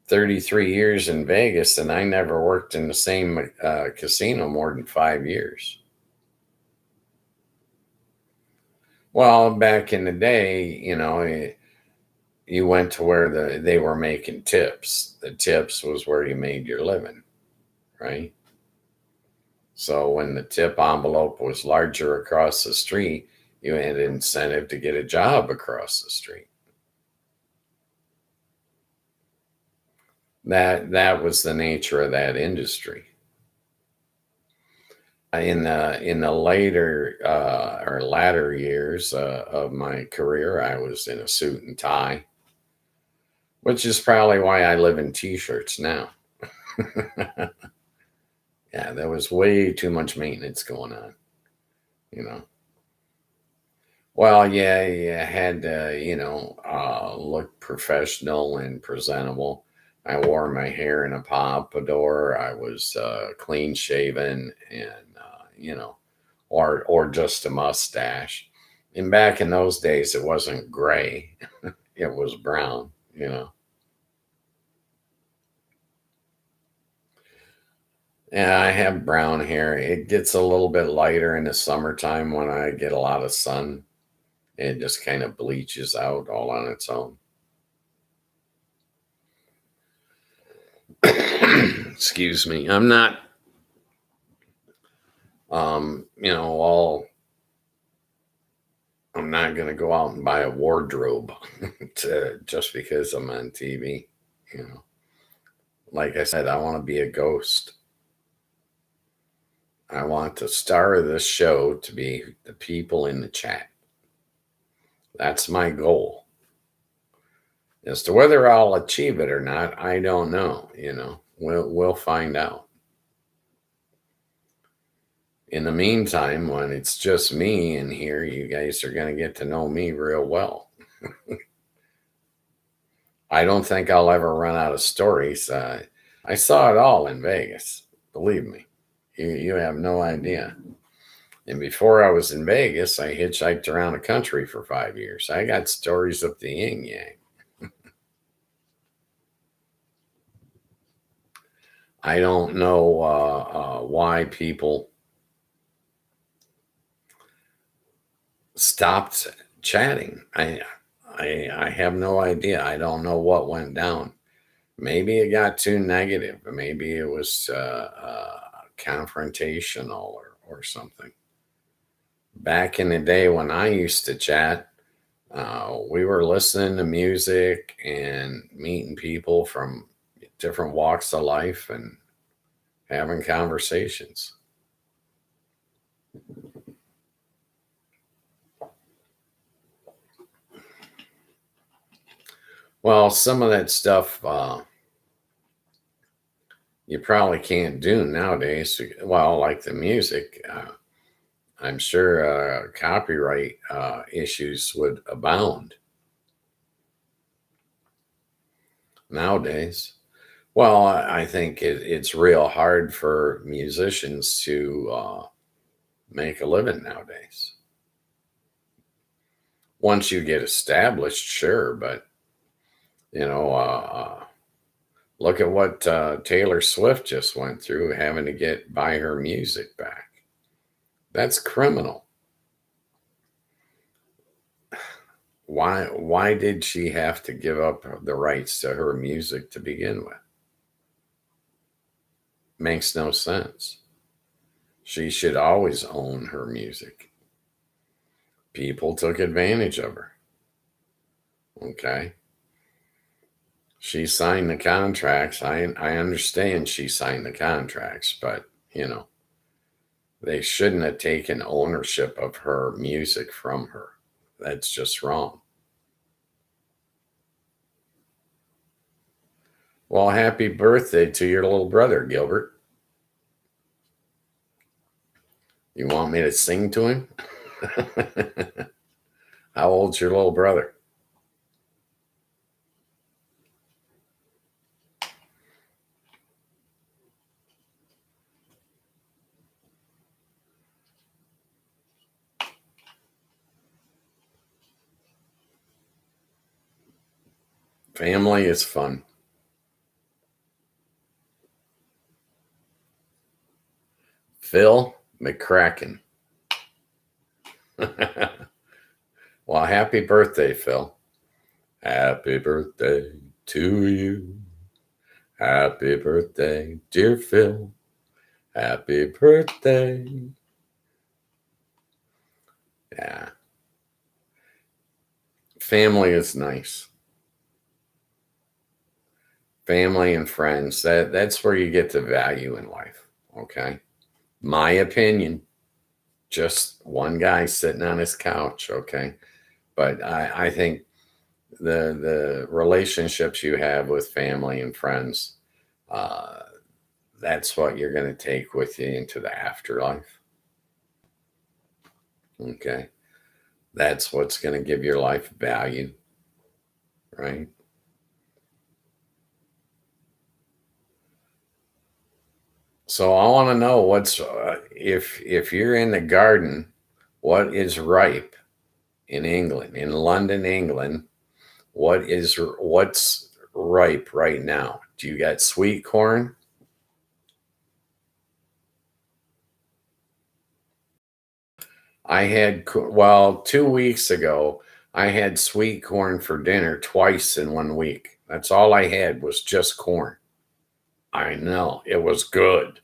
33 years in Vegas, and I never worked in the same casino more than 5 years. Well, back in the day, you went to where they were making tips. The tips was where you made your living, right? So when the tip envelope was larger across the street, you had an incentive to get a job across the street. That was the nature of that industry. In the later or latter years of my career, I was in a suit and tie, which is probably why I live in t-shirts now. Yeah, there was way too much maintenance going on, you know. Well, yeah, you had to, look professional and presentable. I wore my hair in a pompadour. I was clean shaven, and or just a mustache. And back in those days, it wasn't gray; it was brown. Yeah, I have brown hair. It gets a little bit lighter in the summertime when I get a lot of sun. It just kind of bleaches out all on its own. Excuse me. I'm not, all I'm not going to go out and buy a wardrobe just because I'm on TV. You know, like I said, I want to be a ghost. I want the star of this show to be the people in the chat. That's my goal. As to whether I'll achieve it or not, I don't know. We'll find out. In the meantime, when it's just me in here, you guys are going to get to know me real well. I don't think I'll ever run out of stories. I saw it all in Vegas. Believe me, you have no idea. And before I was in Vegas, I hitchhiked around the country for 5 years. I got stories up the yin yang. I don't know why people stopped chatting. I have no idea. I don't know what went down. Maybe it got too negative. Maybe it was confrontational or something. Back in the day when I used to chat, we were listening to music and meeting people from different walks of life and having conversations. Well, some of that stuff you probably can't do nowadays. Well, like the music, I'm sure copyright issues would abound nowadays. Well, I think it's real hard for musicians to make a living nowadays. Once you get established, sure, but you know, look at what Taylor Swift just went through, having to buy her music back. That's criminal. Why did she have to give up the rights to her music to begin with? Makes no sense. She should always own her music. People took advantage of her. Okay. She signed the contracts. I understand she signed the contracts, but they shouldn't have taken ownership of her music from her. That's just wrong. Well, happy birthday to your little brother, Gilbert. You want me to sing to him? How old's your little brother? Family is fun. Phil McCracken. Well, happy birthday, Phil. Happy birthday to you. Happy birthday, dear Phil. Happy birthday. Yeah. Family is nice. Family and friends. That's where you get the value in life. Okay. My opinion. Just one guy sitting on his couch. Okay. But I think the relationships you have with family and friends, that's what you're going to take with you into the afterlife. Okay. That's what's going to give your life value. Right. So I want to know what's if you're in the garden, what is ripe in England, in London, England? What's ripe right now? Do you got sweet corn? I had, well, 2 weeks ago, I had sweet corn for dinner twice in 1 week. That's all I had was just corn. I know it was good.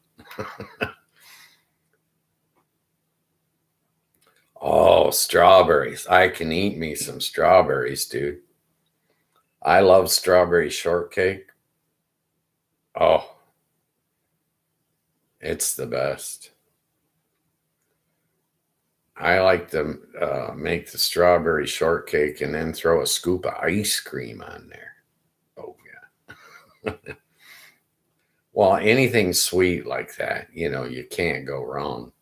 Oh, strawberries. I can eat me some strawberries, dude. I love strawberry shortcake. Oh, it's the best. I like to make the strawberry shortcake and then throw a scoop of ice cream on there. Oh, yeah. Well, anything sweet like that, you can't go wrong.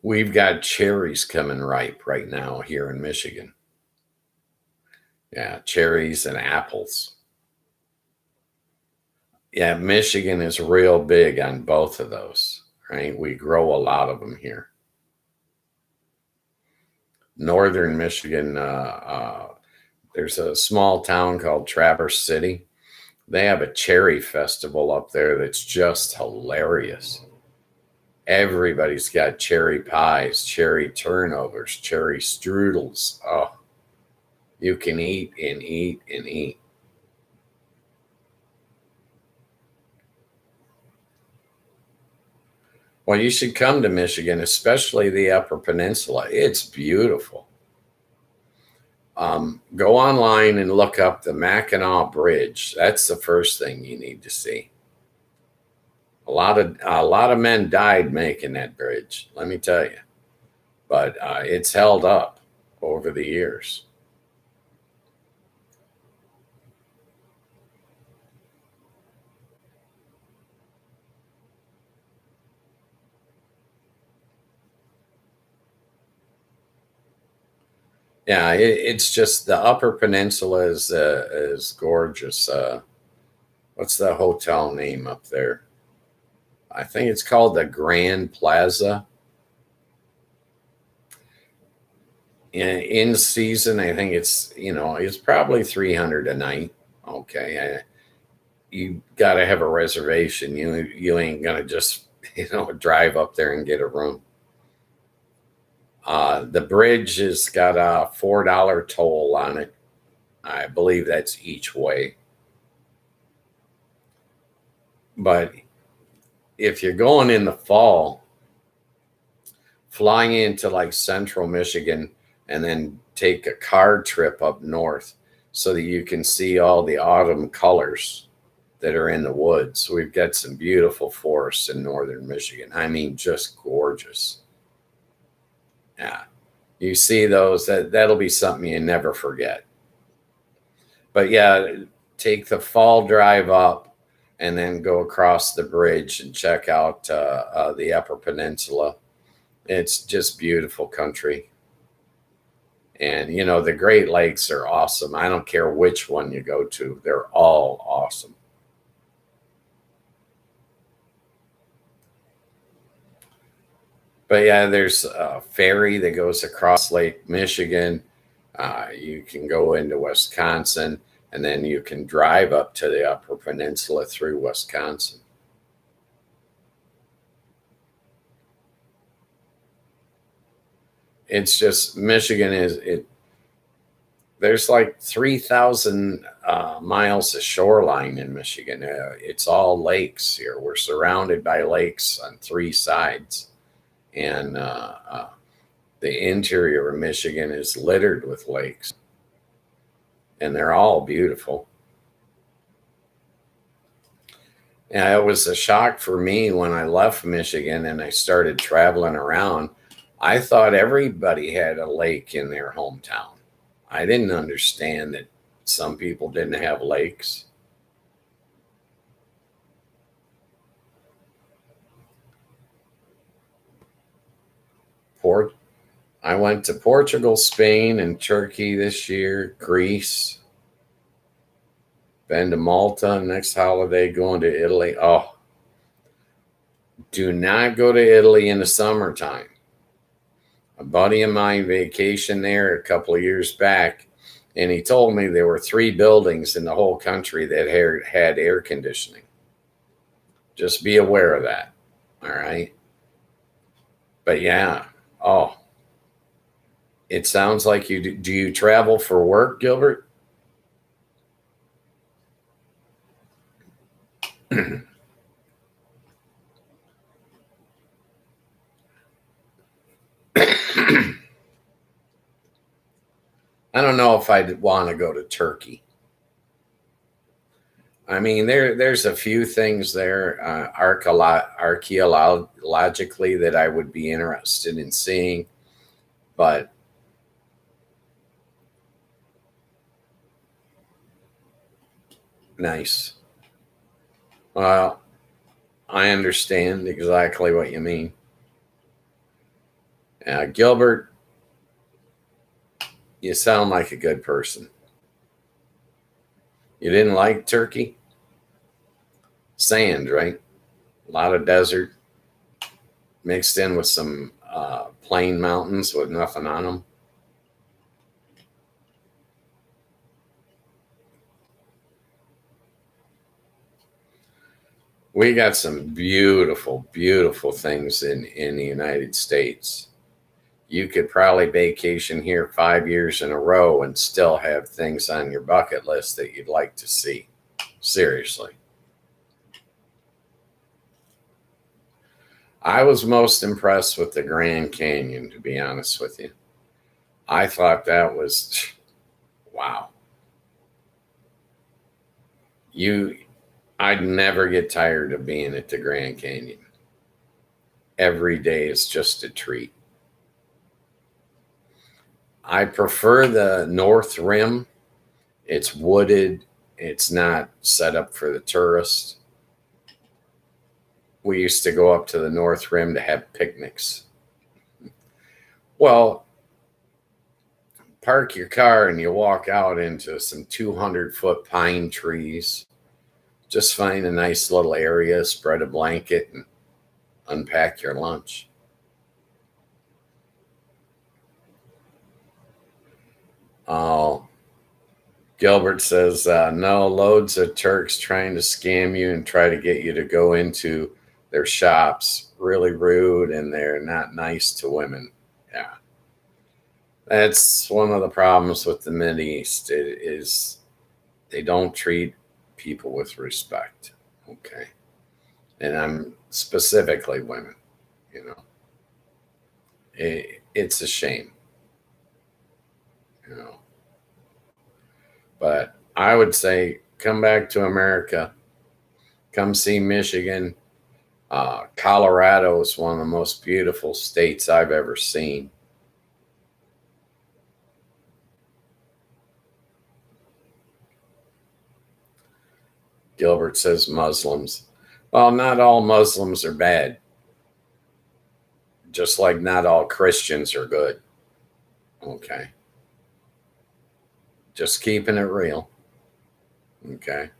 We've got cherries coming ripe right now here in Michigan. Yeah, cherries and apples. Yeah, Michigan is real big on both of those, right? We grow a lot of them here. Northern Michigan, there's a small town called Traverse City. They have a cherry festival up there that's just hilarious. Everybody's got cherry pies, cherry turnovers, cherry strudels. Oh, you can eat and eat and eat. Well, you should come to Michigan, especially the Upper Peninsula. It's beautiful. Go online and look up the Mackinac Bridge. That's the first thing you need to see. A lot of men died making that bridge. Let me tell you, but it's held up over the years. Yeah, it's just the Upper Peninsula is gorgeous. What's the hotel name up there? I think it's called the Grand Plaza. In season, I think it's probably 300 a night. Okay, you got to have a reservation. You ain't gonna just drive up there and get a room. The bridge has got a $4 toll on it. I believe that's each way. But if you're going in the fall, flying into like central Michigan and then take a car trip up north so that you can see all the autumn colors that are in the woods. We've got some beautiful forests in northern Michigan. I mean, just gorgeous. Yeah. You see those, that'll be something you never forget. But yeah, take the fall drive up and then go across the bridge and check out the Upper Peninsula. It's just beautiful country. And, the Great Lakes are awesome. I don't care which one you go to, they're all awesome. But yeah, there's a ferry that goes across Lake Michigan. You can go into Wisconsin, and then you can drive up to the Upper Peninsula through Wisconsin. It's just Michigan is it. There's like 3,000 miles of shoreline in Michigan. It's all lakes here. We're surrounded by lakes on three sides, and the interior of Michigan is littered with lakes, and they're all beautiful. Yeah, it was a shock for me when I left Michigan and I started traveling around. I thought everybody had a lake in their hometown. I didn't understand that some people didn't have lakes. Port I went to Portugal, Spain, and Turkey this year, Greece, been to Malta, next holiday going to Italy. Oh, do not go to Italy in the summertime. A buddy of mine vacationed there a couple of years back, and he told me there were three buildings in the whole country that had air conditioning. Just be aware of that. All right. But yeah. Oh, it sounds like you do. Do you travel for work, Gilbert? I don't know if I'd want to go to Turkey. I mean, there's a few things there archaeologically that I would be interested in seeing, but nice. Well, I understand exactly what you mean. Gilbert, you sound like a good person. You didn't like Turkey? Sand, right? A lot of desert mixed in with some plain mountains with nothing on them. We got some beautiful, beautiful things in the United States. You could probably vacation here 5 years in a row and still have things on your bucket list that you'd like to see. Seriously. I was most impressed with the Grand Canyon, to be honest with you. I thought that was wow. You I'd never get tired of being at the Grand Canyon. Every day is just a treat. I prefer the North Rim. It's wooded. It's not set up for the tourists. We used to go up to the North Rim to have picnics. Well, park your car and you walk out into some 200-foot pine trees. Just find a nice little area, spread a blanket, and unpack your lunch. Oh, Gilbert says, no, loads of Turks trying to scam you and try to get you to go into their shops. Really rude, and they're not nice to women. Yeah. That's one of the problems with the Middle East. It is they don't treat people with respect. Okay. And I'm specifically women, you know. It's a shame, you know. But I would say come back to America, come see Michigan. Colorado is one of the most beautiful states I've ever seen. Gilbert says Muslims. Well, not all Muslims are bad, just like not all Christians are good. Okay. Just keeping it real. Okay.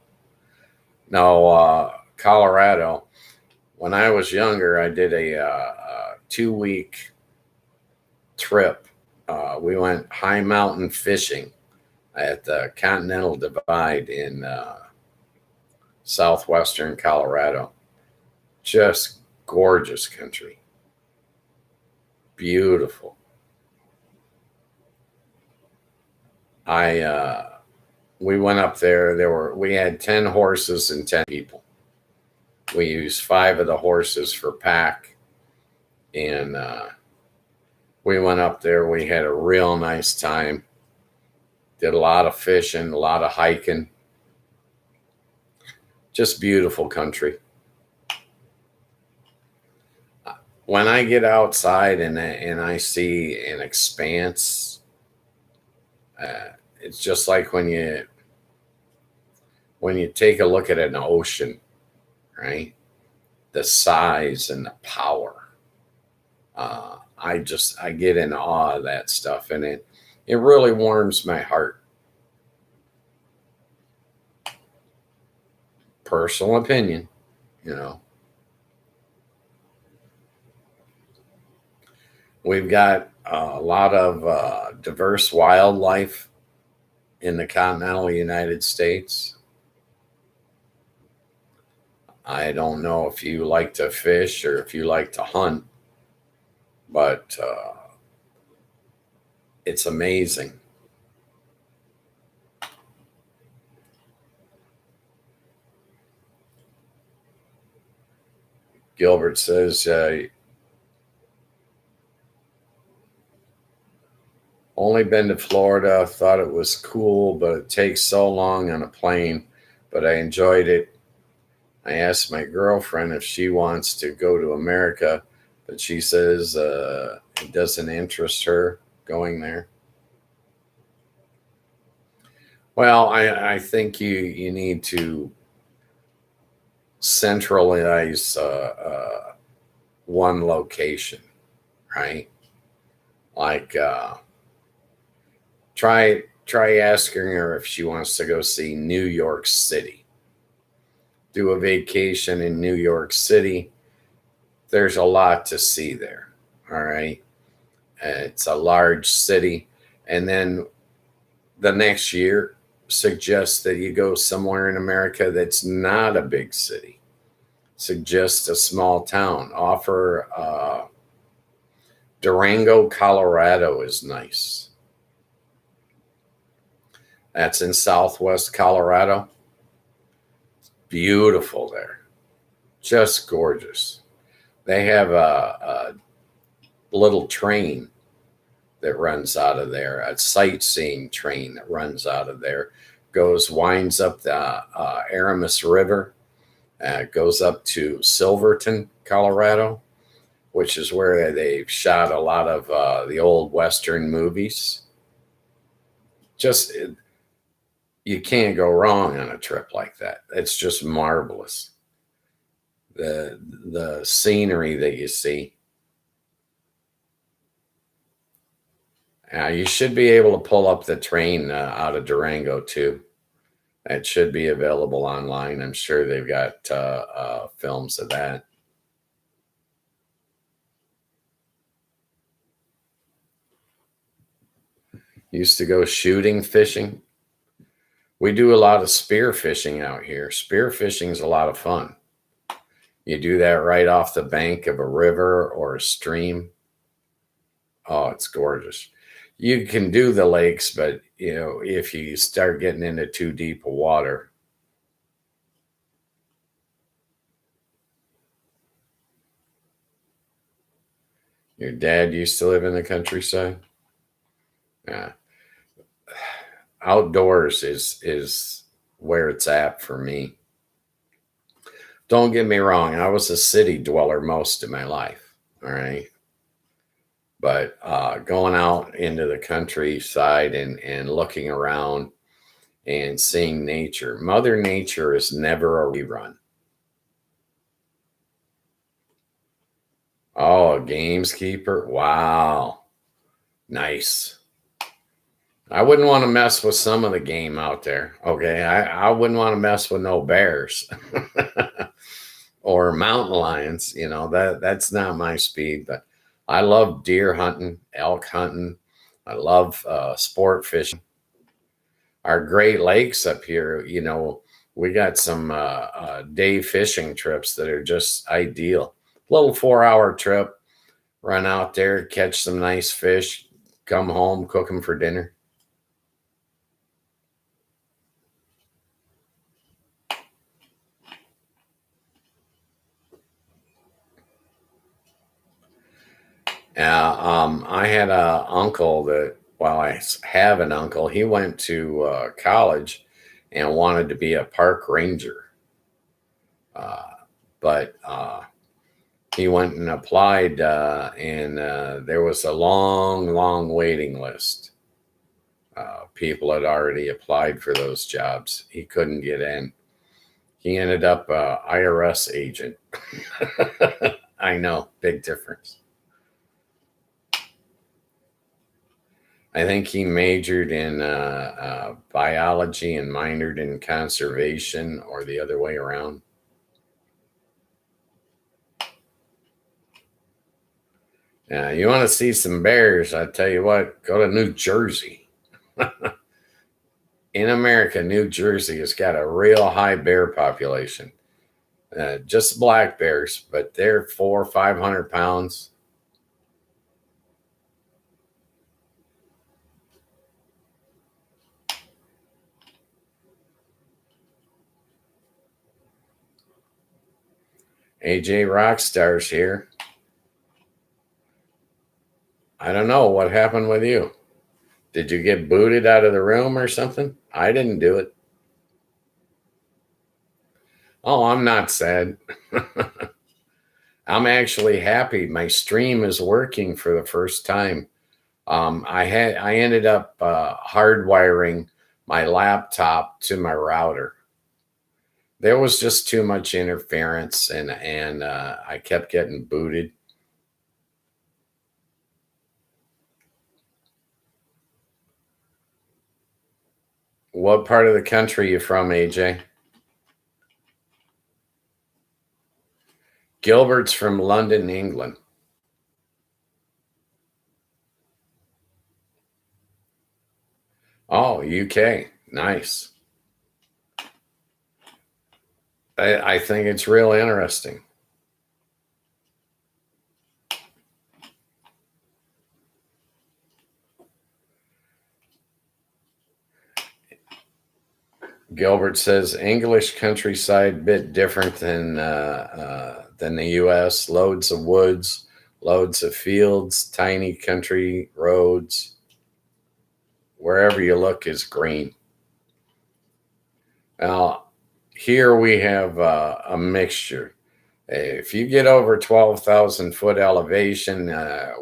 No, Colorado. When I was younger, I did a 2 week trip. We went high mountain fishing at the Continental Divide in southwestern Colorado. Just gorgeous country. Beautiful. We went up there. We had 10 horses and 10 people. We used 5 of the horses for pack, and we went up there. We had a real nice time. Did a lot of fishing, a lot of hiking. Just beautiful country. When I get outside and I see an expanse, it's just like when you take a look at an ocean, right? The size and the power. I get in awe of that stuff, and it really warms my heart. Personal opinion, you know. We've got a lot of diverse wildlife in the continental United States. I don't know if you like to fish or if you like to hunt, but it's amazing. Gilbert says, only been to Florida, thought it was cool, but it takes so long on a plane, but I enjoyed it. I asked my girlfriend if she wants to go to America, but she says it doesn't interest her going there. Well, I think you need to centralize one location, right? Like try asking her if she wants to go see New York City. Do a vacation in New York City. There's a lot to see there. All right. It's a large city. And then the next year, suggest that you go somewhere in America that's not a big city. Suggest a small town. Offer Durango, Colorado is nice. That's in southwest Colorado. Beautiful there. Just gorgeous. They have a little train that runs out of there, a sightseeing train that runs out of there, winds up the Aramis River, goes up to Silverton, Colorado, which is where they've shot a lot of the old Western movies. Just, you can't go wrong on a trip like that. It's just marvelous. The scenery that you see. You should be able to pull up the train out of Durango too. It should be available online. I'm sure they've got films of that. Used to go shooting fishing. We do a lot of spear fishing out here. Spear fishing is a lot of fun. You do that right off the bank of a river or a stream. Oh, it's gorgeous. You can do the lakes, but if you start getting into too deep water. Your dad used to live in the countryside? Yeah. Outdoors is where it's at for me. Don't get me wrong, I was a city dweller most of my life. All right. But going out into the countryside and looking around and seeing nature, Mother Nature is never a rerun. Oh, a gameskeeper? Wow. Nice. I wouldn't want to mess with some of the game out there. Okay. I wouldn't want to mess with no bears or mountain lions. That's not my speed, but I love deer hunting, elk hunting. I love sport fishing. Our Great Lakes up here, we got some day fishing trips that are just ideal. Little 4-hour trip, run out there, catch some nice fish, come home, cook them for dinner. I had a uncle that, well, I have an uncle. He went to college and wanted to be a park ranger, but he went and applied, and there was a long, long waiting list. People had already applied for those jobs. He couldn't get in. He ended up IRS agent. I know, big difference. I think he majored in biology and minored in conservation, or the other way around. You want to see some bears? I tell you what, go to New Jersey. In America, New Jersey has got a real high bear population. Just black bears, but they're 400 or 500 pounds. AJ Rockstar's here. I don't know what happened with you. Did you get booted out of the room or something? I didn't do it. Oh, I'm not sad. I'm actually happy. My stream is working for the first time. I ended up hardwiring my laptop to my router. There was just too much interference, and I kept getting booted. What part of the country are you from, AJ? Gilbert's from London, England. Oh, UK. Nice. I think it's real interesting. Gilbert says English countryside bit different than the U.S. Loads of woods, loads of fields, tiny country roads. Wherever you look is green. Now, here we have a mixture. If you get over 12,000 foot elevation,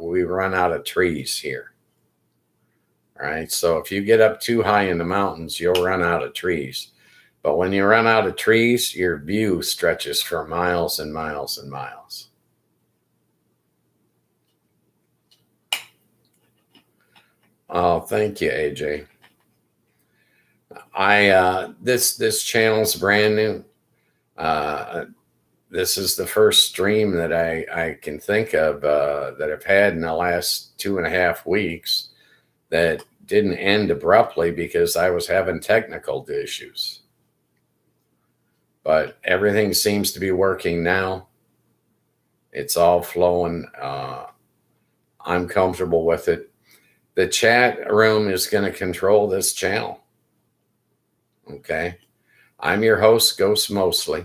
we run out of trees here. All right. So if you get up too high in the mountains, you'll run out of trees. But when you run out of trees, your view stretches for miles and miles and miles. Oh, thank you, AJ. This channel's brand new. This is the first stream that I can think of that I've had in the last 2.5 weeks that didn't end abruptly because I was having technical issues. But everything seems to be working now. It's all flowing. I'm comfortable with it. The chat room is going to control this channel. Okay. I'm your host, Ghost Mostly.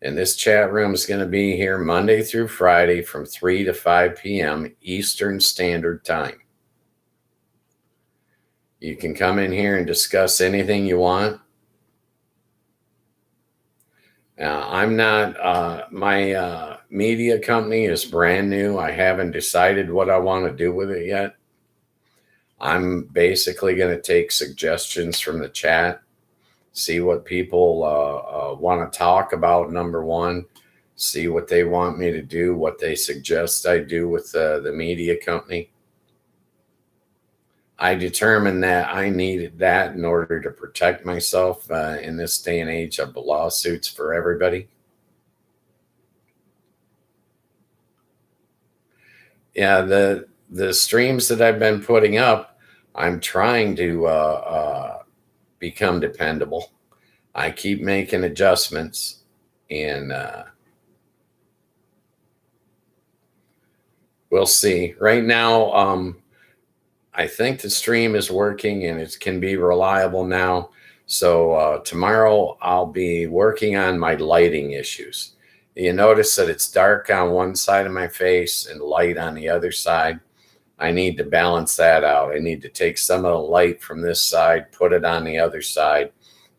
And this chat room is going to be here Monday through Friday from 3 to 5 p.m. Eastern Standard Time. You can come in here and discuss anything you want. I'm not, my media company is brand new. I haven't decided what I want to do with it yet. I'm basically going to take suggestions from the chat, see what people want to talk about, number one, see what they want me to do, what they suggest I do with the media company. I determined that I needed that in order to protect myself in this day and age of lawsuits for everybody. Yeah, the streams that I've been putting up, I'm trying to become dependable. I keep making adjustments, and we'll see. Right now, I think the stream is working and it can be reliable now. So tomorrow I'll be working on my lighting issues. You notice that it's dark on one side of my face and light on the other side. I need to balance that out. I need to take some of the light from this side, put it on the other side,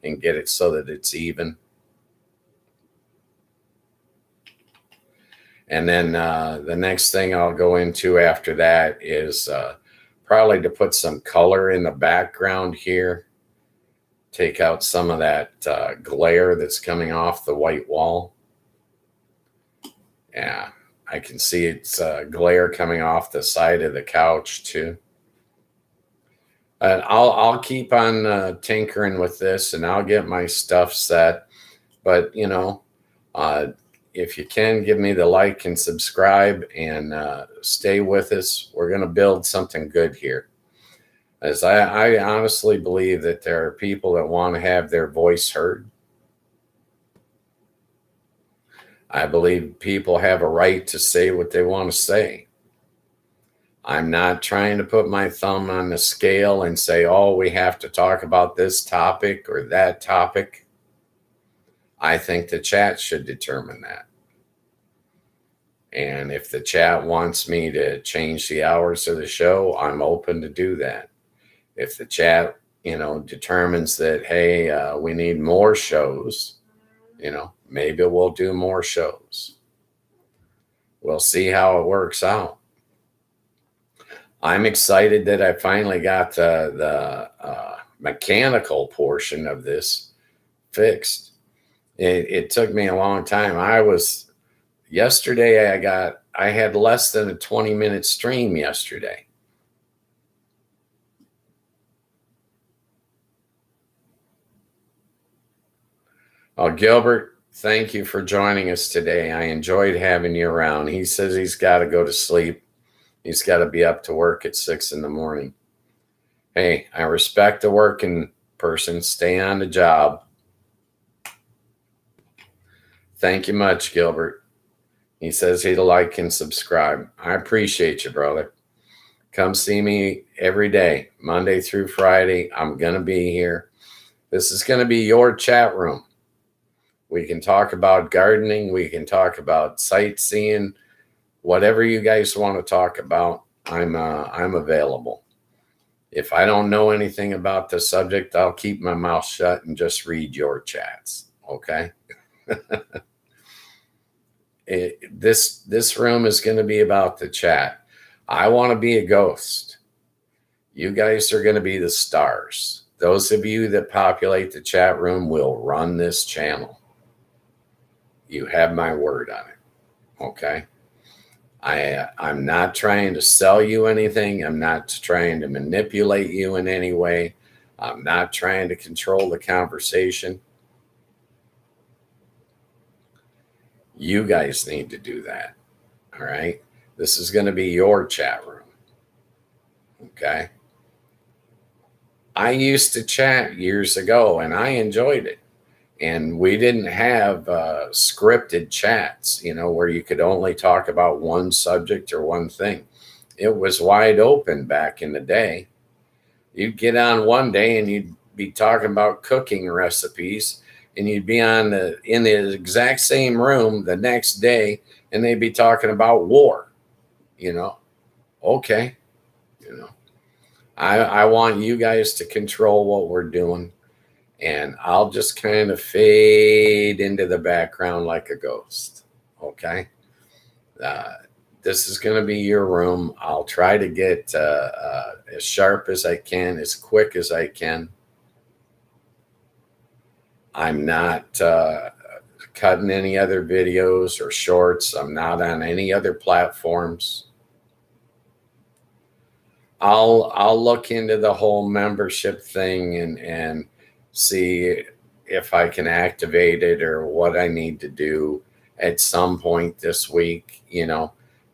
and get it so that it's even. And then the next thing I'll go into after that is probably to put some color in the background here. Take out some of that glare that's coming off the white wall. Yeah, I can see it's glare coming off the side of the couch too. And I'll keep on tinkering with this, and I'll get my stuff set. But you know, if you can give me the like and subscribe and stay with us, we're going to build something good here. As I honestly believe that there are people that want to have their voice heard. I believe people have a right to say what they want to say. I'm not trying to put my thumb on the scale and say, oh, we have to talk about this topic or that topic. I think the chat should determine that. And if the chat wants me to change the hours of the show, I'm open to do that. If the chat, determines that, hey, we need more shows, maybe we'll do more shows. We'll see how it works out. I'm excited that I finally got the mechanical portion of this fixed. It took me a long time. Yesterday I had less than a 20-minute stream yesterday. Oh, Gilbert, thank you for joining us today. I enjoyed having you around. He says he's got to go to sleep. He's got to be up to work at 6 a.m. Hey, I respect the working person. Stay on the job. Thank you much, Gilbert. He says he'd like and subscribe. I appreciate you, brother. Come see me every day, Monday through Friday. I'm going to be here. This is going to be your chat room. We can talk about gardening. We can talk about sightseeing. Whatever you guys want to talk about, I'm available. If I don't know anything about the subject, I'll keep my mouth shut and just read your chats. Okay. This room is going to be about the chat. I want to be a ghost. You guys are going to be the stars. Those of you that populate the chat room will run this channel. You have my word on it. Okay. I'm not trying to sell you anything. I'm not trying to manipulate you in any way. I'm not trying to control the conversation. You guys need to do that. All right. This is going to be your chat room. Okay. I used to chat years ago and I enjoyed it. And we didn't have scripted chats, where you could only talk about one subject or one thing. It was wide open back in the day. You'd get on one day and you'd be talking about cooking recipes, and you'd be in the exact same room the next day and they'd be talking about war. Okay. I want you guys to control what we're doing. And I'll just kind of fade into the background like a ghost. Okay. This is going to be your room. I'll try to get as sharp as I can, as quick as I can. I'm not cutting any other videos or shorts. I'm not on any other platforms. I'll look into the whole membership thing and see if I can activate it or what I need to do at some point this week.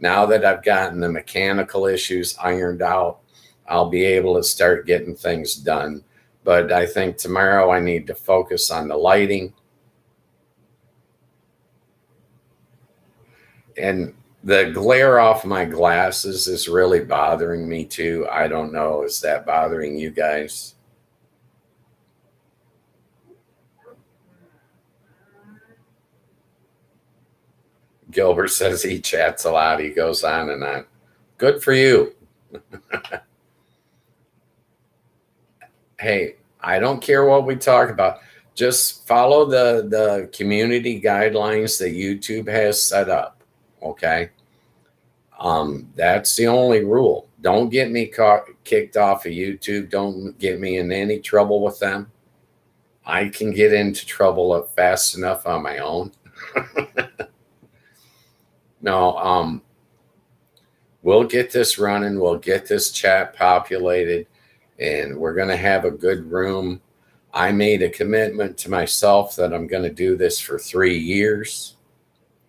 Now that I've gotten the mechanical issues ironed out, I'll be able to start getting things done. But I think tomorrow I need to focus on the lighting. And the glare off my glasses is really bothering me too. I don't know. Is that bothering you guys? Gilbert says he chats a lot. He goes on and on. Good for you. Hey, I don't care what we talk about. Just follow the community guidelines that YouTube has set up. Okay. That's the only rule. Don't get me kicked off of YouTube. Don't get me in any trouble with them. I can get into trouble fast enough on my own. No, we'll get this running. We'll get this chat populated, and we're going to have a good room. I made a commitment to myself that I'm going to do this for 3 years.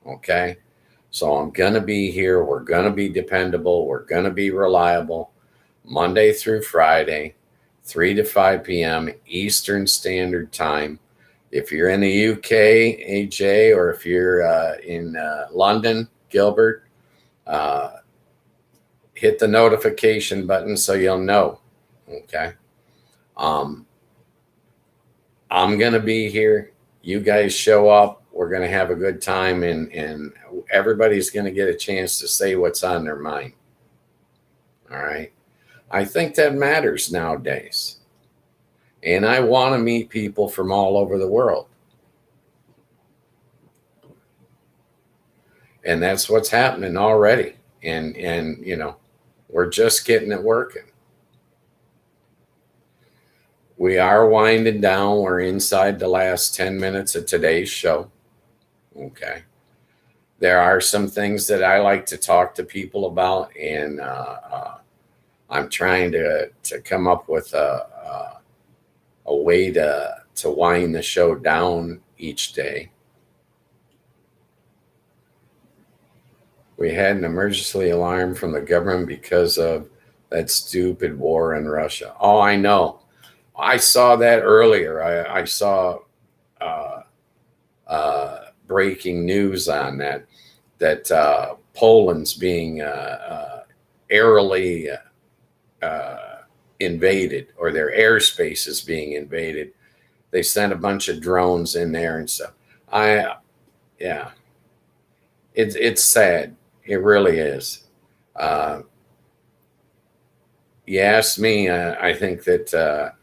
Okay. So I'm going to be here. We're going to be dependable. We're going to be reliable. Monday through Friday, 3 to 5 p.m. Eastern Standard Time. If you're in the UK, AJ, or if you're in London, Gilbert, hit the notification button so you'll know. Okay. I'm going to be here. You guys show up. we're going to have a good time, and everybody's going to get a chance to say what's on their mind. All right. I think that matters nowadays. And I want to meet people from all over the world. And that's what's happening already. And you know, we're just getting it working. We are winding down. We're inside the last 10 minutes of today's show. Okay. There are some things that I like to talk to people about, and I'm trying to come up with a way to wind the show down each day. We had an emergency alarm from the government because of that stupid war in Russia. Oh, I know. I saw that earlier. I saw breaking news on that Poland's being airily invaded, or their airspace is being invaded. They sent a bunch of drones in there and stuff. Yeah, it's sad. It really is. You ask me, I think that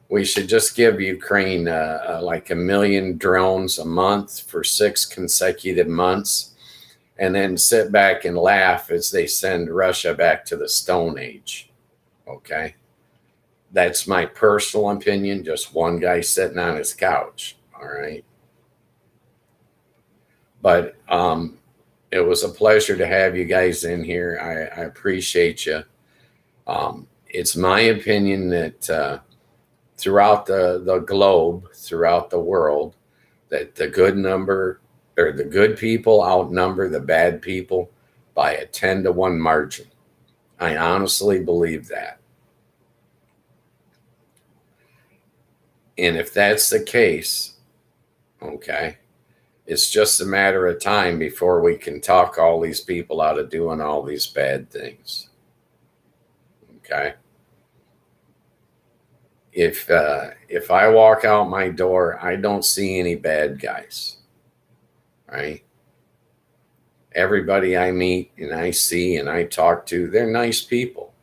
we should just give Ukraine like 1 million drones a month for 6 consecutive months, and then sit back and laugh as they send Russia back to the Stone Age. Okay? That's my personal opinion, just one guy sitting on his couch. All right? But it was a pleasure to have you guys in here. I appreciate you. It's my opinion that throughout the globe, throughout the world, that the good people outnumber the bad people by a 10-to-1 margin. I honestly believe that. And if that's the case, okay, it's just a matter of time before we can talk all these people out of doing all these bad things. Okay. If I walk out my door, I don't see any bad guys. Right? Everybody I meet and I see and I talk to, they're nice people.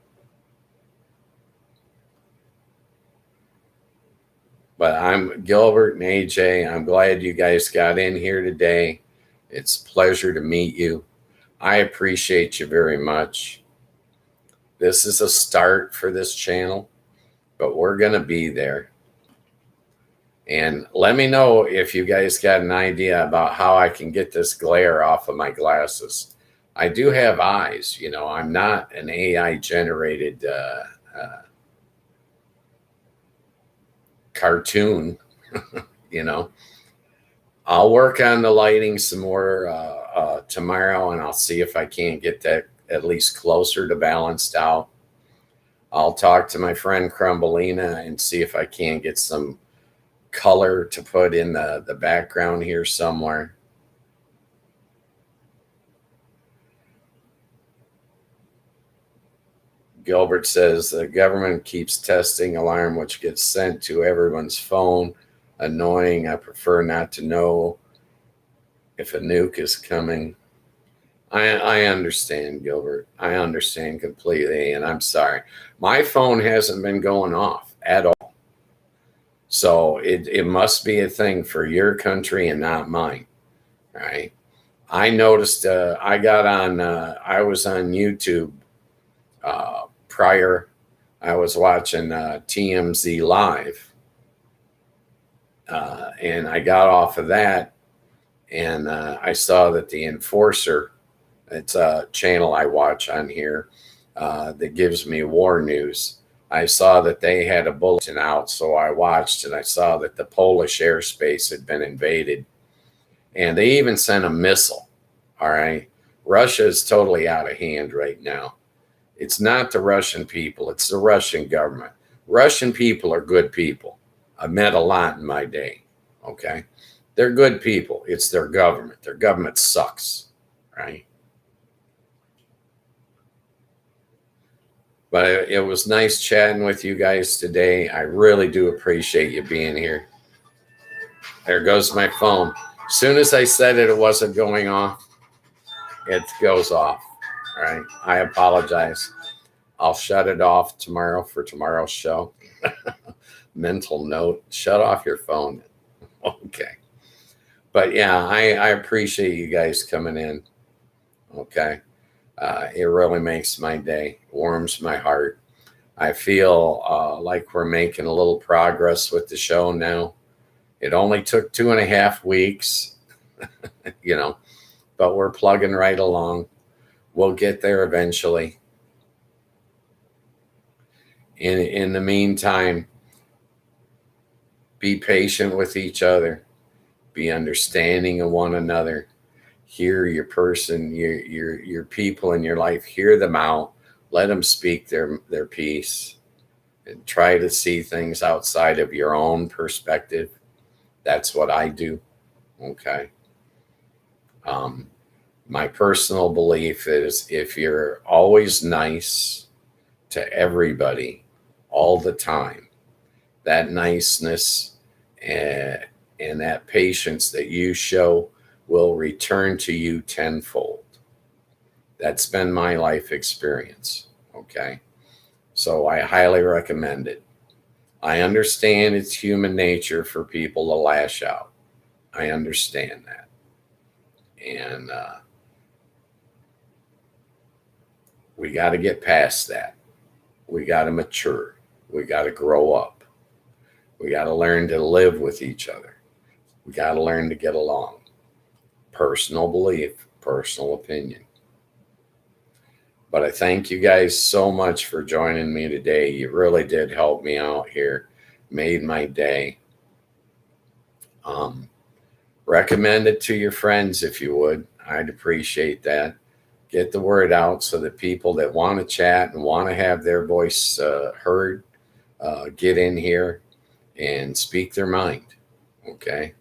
But I'm Gilbert and AJ. I'm glad you guys got in here today. It's a pleasure to meet you. I appreciate you very much. This is a start for this channel, but we're going to be there. And let me know if you guys got an idea about how I can get this glare off of my glasses. I do have eyes. You know, I'm not an AI generated cartoon. You know, I'll work on the lighting some more tomorrow, and I'll see if I can't get that at least closer to balanced out. I'll talk to my friend Crumbelina and see if I can get some color to put in the background here somewhere. Gilbert says the government keeps testing alarm, which gets sent to everyone's phone. Annoying. I prefer not to know if a nuke is coming. I understand, Gilbert. I understand completely, and I'm sorry. My phone hasn't been going off at all. So it must be a thing for your country and not mine. Right? I noticed I was on YouTube prior. I was watching TMZ Live, and I got off of that, and I saw that the Enforcer, it's a channel I watch on here that gives me war news. I saw that they had a bulletin out, so I watched, and I saw that the Polish airspace had been invaded, and they even sent a missile. All right. Russia is totally out of hand right now. It's not the Russian people. It's the Russian government. Russian people are good people. I've met a lot in my day. Okay. They're good people. It's their government. Their government sucks. Right. But it was nice chatting with you guys today. I really do appreciate you being here. There goes my phone. As soon as I said it wasn't going off, it goes off. All right. I apologize. I'll shut it off tomorrow for tomorrow's show. Mental note, shut off your phone. Okay. But yeah, I appreciate you guys coming in. Okay. It really makes my day, warms my heart. I feel like we're making a little progress with the show now. It only took 2.5 weeks, but we're plugging right along. We'll get there eventually. In the meantime, be patient with each other. Be understanding of one another. Hear your person, your people in your life. Hear them out. Let them speak their piece, and try to see things outside of your own perspective. That's what I do. Okay. My personal belief is if you're always nice to everybody all the time, that niceness and that patience that you show will return to you tenfold. That's been my life experience. Okay. So I highly recommend it. I understand it's human nature for people to lash out. I understand that. And we got to get past that. We got to mature. We got to grow up. We got to learn to live with each other. We got to learn to get along. Personal belief, personal opinion. But I thank you guys so much for joining me today. You really did help me out here. Made my day. Recommend it to your friends if you would. I'd appreciate that. Get the word out so that people that want to chat and want to have their voice heard get in here and speak their mind. Okay.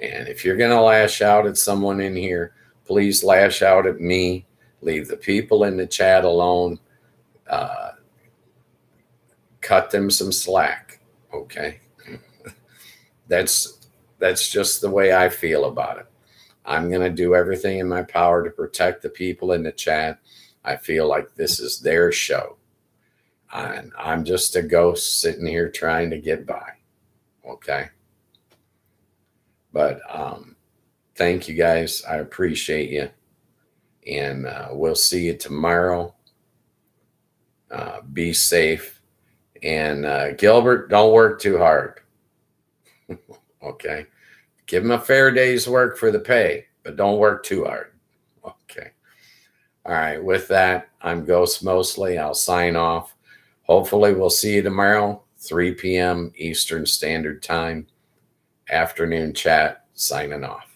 And if you're going to lash out at someone in here, please lash out at me. Leave the people in the chat alone. Cut them some slack. Okay. That's just the way I feel about it. I'm going to do everything in my power to protect the people in the chat. I feel like this is their show. And I'm just a ghost sitting here trying to get by. Okay. But thank you guys. I appreciate you. And we'll see you tomorrow. Be safe. And Gilbert, don't work too hard. Okay. Give them a fair day's work for the pay, but don't work too hard. Okay. All right. With that, I'm Ghost Mostly. I'll sign off. Hopefully, we'll see you tomorrow, 3 p.m. Eastern Standard Time. Afternoon chat. Signing off.